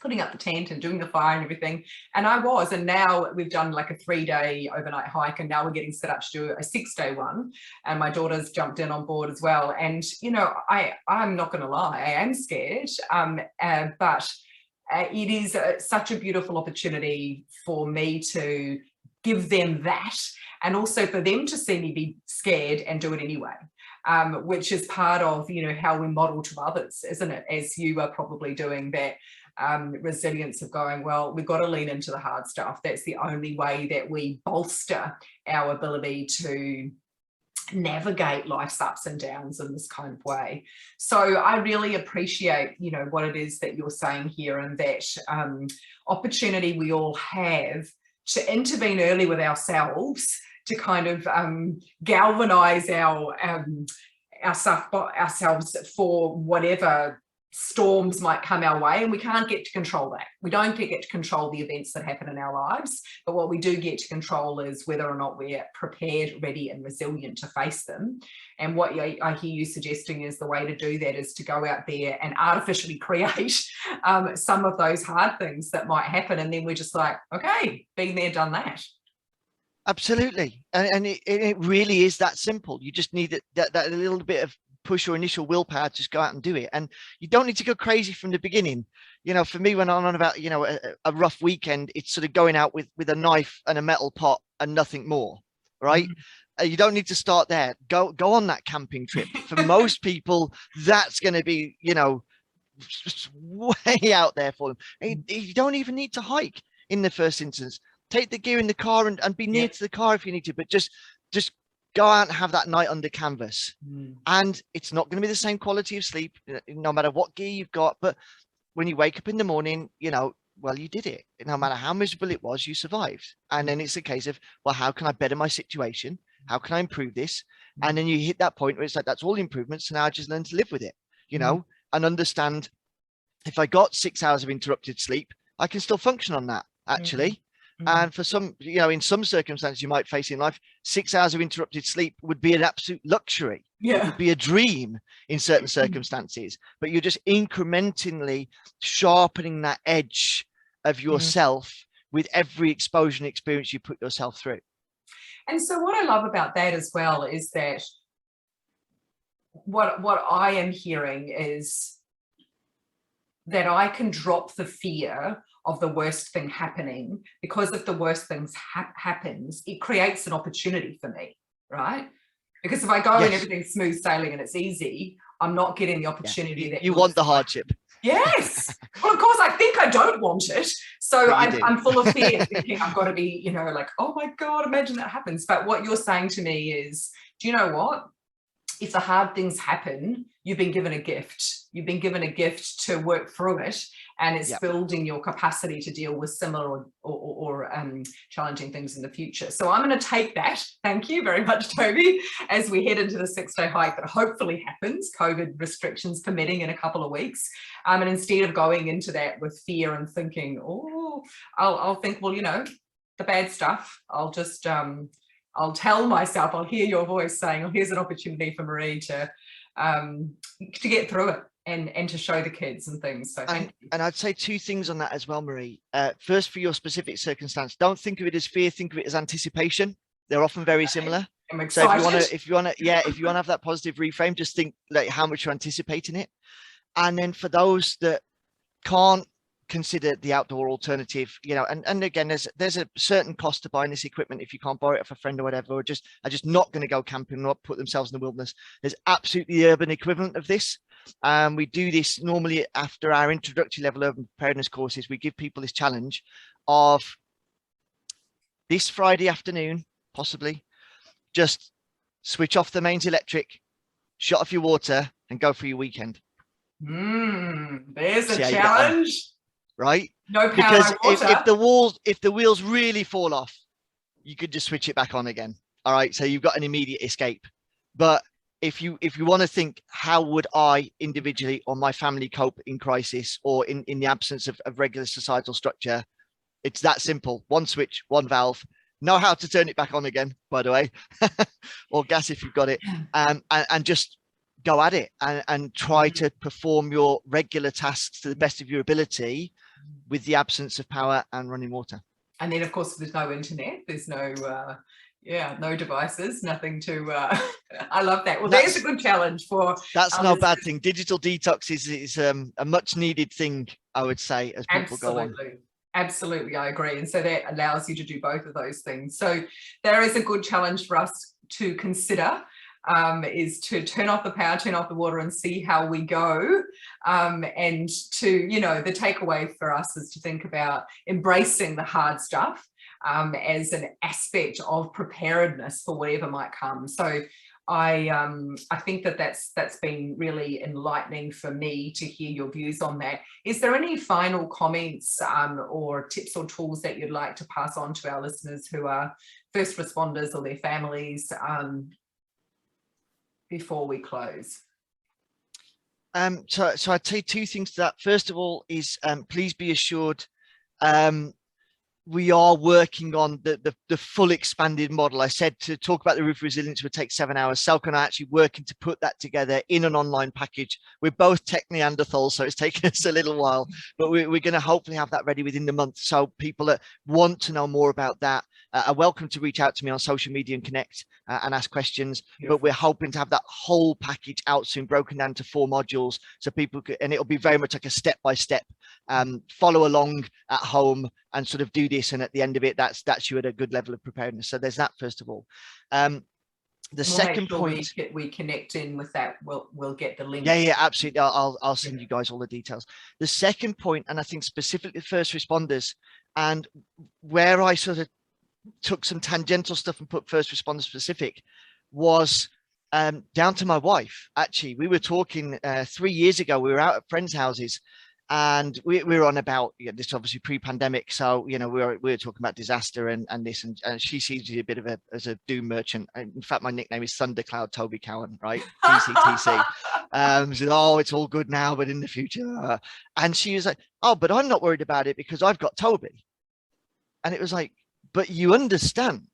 putting up the tent and doing the fire and everything. And and now we've done like a 3-day overnight hike, and now we're getting set up to do a 6-day one. And my daughter's jumped in on board as well. And, you know, I'm not going to lie, I am scared, but it is such a beautiful opportunity for me to give them that, and also for them to see me be scared and do it anyway. Which is part of, you know, how we model to others, isn't it? As you are probably doing that. Resilience of going, well, we've got to lean into the hard stuff. That's the only way that we bolster our ability to navigate life's ups and downs in this kind of way. So I really appreciate, you know, what it is that you're saying here, and that opportunity we all have to intervene early with ourselves, to kind of galvanize ourselves for whatever storms might come our way. And we can't get to control that. We don't get to control the events that happen in our lives, but what we do get to control is whether or not we're prepared, ready and resilient to face them. And what I hear you suggesting is the way to do that is to go out there and artificially create some of those hard things that might happen, and then we're just like, okay, been there, done that. Absolutely. And it really is that simple. You just need that little bit of push or initial willpower to just go out and do it. And you don't need to go crazy from the beginning. You know, for me, when I'm on about, you know, a rough weekend, it's sort of going out with a knife and a metal pot and nothing more, right? You don't need to start there. Go on that camping trip. For most people, that's going to be, you know, way out there for them. You don't even need to hike in the first instance. Take the gear in the car and be near to the car if you need to, but just go out and have that night under canvas. And it's not going to be the same quality of sleep, no matter what gear you've got. But when you wake up in the morning, you know, well, you did it. No matter how miserable it was, you survived. And then it's a case of, well, how can I better my situation? How can I improve this? And then you hit that point where it's like, that's all improvements. So now I just learn to live with it, you know, and understand if I got 6 hours of interrupted sleep, I can still function on that, actually. And for some, you know, in some circumstances you might face in life, 6 hours of interrupted sleep would be an absolute luxury. It would be a dream in certain circumstances, but you're just incrementally sharpening that edge of yourself with every exposure and experience you put yourself through. And so what I love about that as well is that what I am hearing is that I can drop the fear of the worst thing happening, because if the worst things happens, it creates an opportunity for me, right? Because if I go and everything's smooth sailing and it's easy, I'm not getting the opportunity that you want the hardship. Yes. Well, of course, I think I don't want it. So I'm full of fear, thinking I've got to be, you know, like, oh my God, imagine that happens. But what you're saying to me is, do you know what? If the hard things happen, you've been given a gift. You've been given a gift to work through it, and it's building your capacity to deal with similar or challenging things in the future. So I'm going to take that. Thank you very much, Toby, as we head into the 6-day hike that hopefully happens, COVID restrictions permitting, in a couple of weeks. And instead of going into that with fear and thinking, oh, I'll think, well, you know, the bad stuff, I'll just I'll tell myself, I'll hear your voice saying, oh, here's an opportunity for Marie to get through it and to show the kids and things. So thank you. And I'd say 2 things on that as well, Marie. First, for your specific circumstance, don't think of it as fear, think of it as anticipation. They're often very similar. I'm excited. So if you want to have that positive reframe, just think like how much you're anticipating it. And then for those that can't consider the outdoor alternative, you know, and again, there's a certain cost to buying this equipment if you can't borrow it off a friend or whatever, or just are just not going to go camping or not put themselves in the wilderness. There's absolutely the urban equivalent of this. We do this normally after our introductory level urban preparedness courses. We give people this challenge of this Friday afternoon, possibly, just switch off the mains electric, shut off your water, and go for your weekend. There's a challenge. Right? No power, because no water. if the wheels really fall off, you could just switch it back on again. All right, so you've got an immediate escape. But if you want to think, how would I individually or my family cope in crisis or in the absence of regular societal structure, it's that simple. One switch, one valve. Know how to turn it back on again, by the way, or gas if you've got it, and just go at it and try to perform your regular tasks to the best of your ability with the absence of power and running water. And then, of course, there's no internet, there's no no devices, nothing to I love that. Well, there's a good challenge for that's no bad thing. Digital detox is a much needed thing, I would say, as people go on. Absolutely, I agree. And so that allows you to do both of those things. So there is a good challenge for us to consider, is to turn off the power, turn off the water, and see how we go. And to, you know, the takeaway for us is to think about embracing the hard stuff as an aspect of preparedness for whatever might come. So I think that's been really enlightening for me to hear your views on that. Is there any final comments or tips or tools that you'd like to pass on to our listeners who are first responders or their families before we close? So I'd say two things to that. First of all is please be assured we are working on the full expanded model. I said to talk about the roof resilience would take 7 hours. Selk and I are actually working to put that together in an online package. We're both tech Neanderthals, so it's taken us a little while, but we're going to hopefully have that ready within the month. So people that want to know more about that are welcome to reach out to me on social media and connect and ask questions. But we're hoping to have that whole package out soon, broken down to 4 modules, so people could, and it'll be very much like a step-by-step follow along at home and sort of do this, and at the end of it, that's you at a good level of preparedness. So there's that, first of all. The second point, we connect in with that. We'll get the link. Yeah, absolutely. I'll send you guys all the details. The second point, and I think specifically first responders, and where I sort of took some tangential stuff and put first responder specific, was down to my wife. Actually, we were talking 3 years ago. We were out at friends' houses, and we were on about, this obviously pre-pandemic, so we were talking about disaster and this, and she sees me a bit of as a doom merchant. In fact, my nickname is Thundercloud Toby Cowern, right? TC. Said, oh, it's all good now, but in the future. And she was like, oh, but I'm not worried about it because I've got Toby. And it was like, but you understand,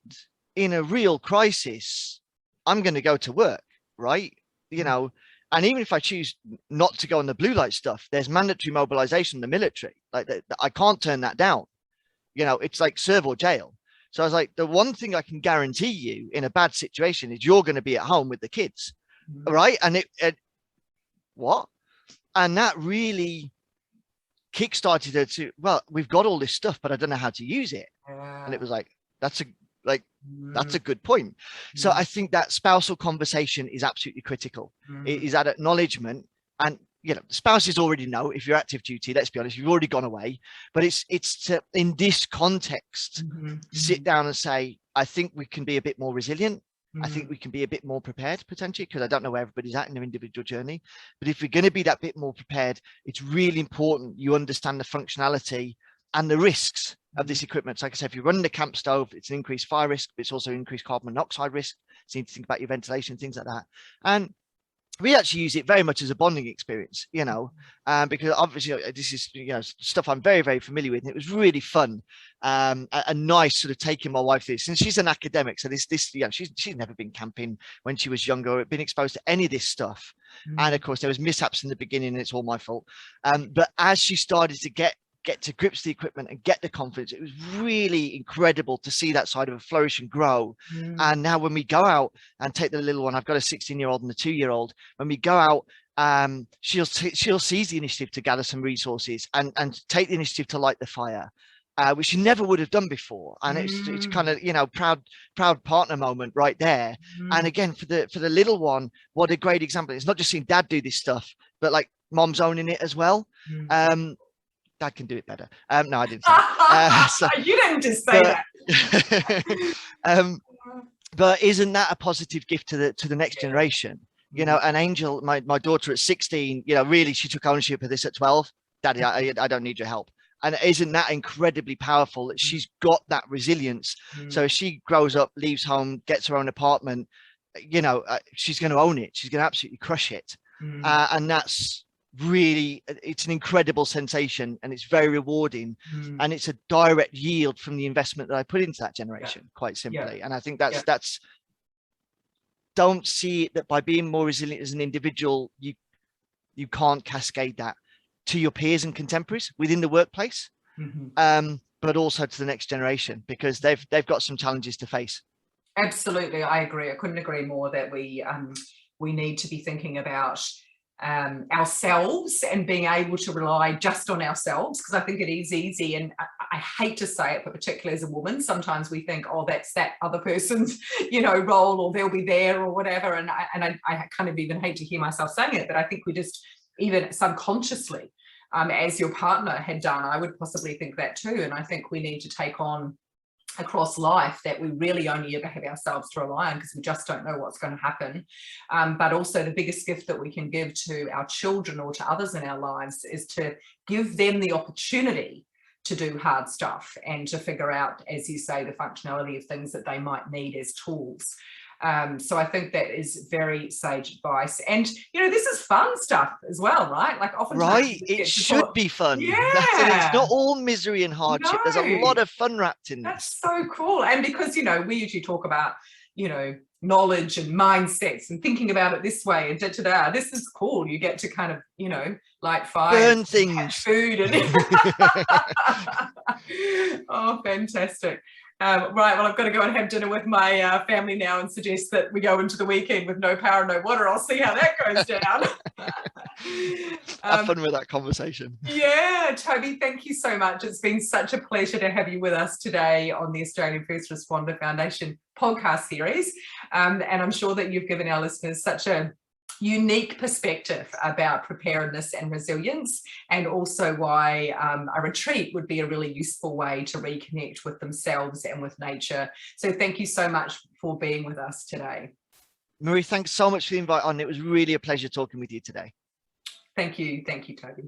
in a real crisis, I'm going to go to work, right? And even if I choose not to go on the blue light stuff, there's mandatory mobilization in the military. Like, I can't turn that down. It's like serve or jail. So I was like, the one thing I can guarantee you in a bad situation is you're going to be at home with the kids, right? And what? And that really kickstarted her to, well, we've got all this stuff, but I don't know how to use it. And it was like, that's a good point. So I think that spousal conversation is absolutely critical. It is that acknowledgement, and spouses already know if you're active duty, let's be honest, you've already gone away, but it's to, in this context, sit down and say, I think we can be a bit more resilient. I think we can be a bit more prepared potentially, because I don't know where everybody's at in their individual journey. But if we're going to be that bit more prepared, it's really important you understand the functionality and the risks of this equipment. So like I said, if you're running a camp stove, it's an increased fire risk, but it's also increased carbon monoxide risk. So you need to think about your ventilation, things like that. And we actually use it very much as a bonding experience, because obviously this is stuff I'm very, very familiar with. And it was really fun, a nice sort of taking my wife through this. And she's an academic, so she's never been camping when she was younger or been exposed to any of this stuff. And of course there was mishaps in the beginning, and it's all my fault. But as she started to get to grips with the equipment and get the confidence, it was really incredible to see that side of her flourish and grow. And now when we go out and take the little one, I've got a 16-year-old and a 2-year-old, when we go out she'll seize the initiative to gather some resources and take the initiative to light the fire, which she never would have done before. And it's kind of, you know, proud partner moment right there. And again, for the little one, what a great example. It's not just seeing dad do this stuff, but like mom's owning it as well. Dad can do it better. No, I didn't say that. You didn't just say that. But isn't that a positive gift to the next generation? You know, an Angel, my daughter at 16, you know, really, she took ownership of this at 12. Daddy, I don't need your help. And isn't that incredibly powerful that she's got that resilience? So as she grows up, leaves home, gets her own apartment, you know, she's going to own it. She's going to absolutely crush it. And that's really, it's an incredible sensation, and it's very rewarding. And it's a direct yield from the investment that I put into that generation, quite simply. And I think that's don't see it that by being more resilient as an individual, you can't cascade that to your peers and contemporaries within the workplace, but also to the next generation, because they've got some challenges to face. Absolutely, I agree. I couldn't agree more that we need to be thinking about ourselves and being able to rely just on ourselves, because I think it is easy, and I hate to say it, but particularly as a woman, sometimes we think, oh, that's that other person's, you know, role, or they'll be there or whatever, and I kind of even hate to hear myself saying it, but I think we just, even subconsciously, as your partner had done, I would possibly think that too. And I think we need to take on across life that we really only ever have ourselves to rely on, because we just don't know what's going to happen. But also the biggest gift that we can give to our children or to others in our lives is to give them the opportunity to do hard stuff and to figure out, as you say, the functionality of things that they might need as tools. So I think that is very sage advice. And, you know, this is fun stuff as well, right? Like often, right, it should be fun. Yeah. It's not all misery and hardship. No. There's a lot of fun wrapped in this. That's so cool. And because, you know, we usually talk about, you know, knowledge and mindsets and thinking about it this way and da-da-da. This is cool. You get to kind of, you know, light fire, burn things, food, and oh, fantastic. Right, well, I've got to go and have dinner with my family now and suggest that we go into the weekend with no power, no water. I'll see how that goes down. Have fun with that conversation. Yeah, Toby, thank you so much. It's been such a pleasure to have you with us today on the Australian First Responder Foundation podcast series. And I'm sure that you've given our listeners such a unique perspective about preparedness and resilience, and also why a retreat would be a really useful way to reconnect with themselves and with nature. So thank you so much for being with us today. Marie, thanks so much for the invite on. It was really a pleasure talking with you today. Thank you, Toby.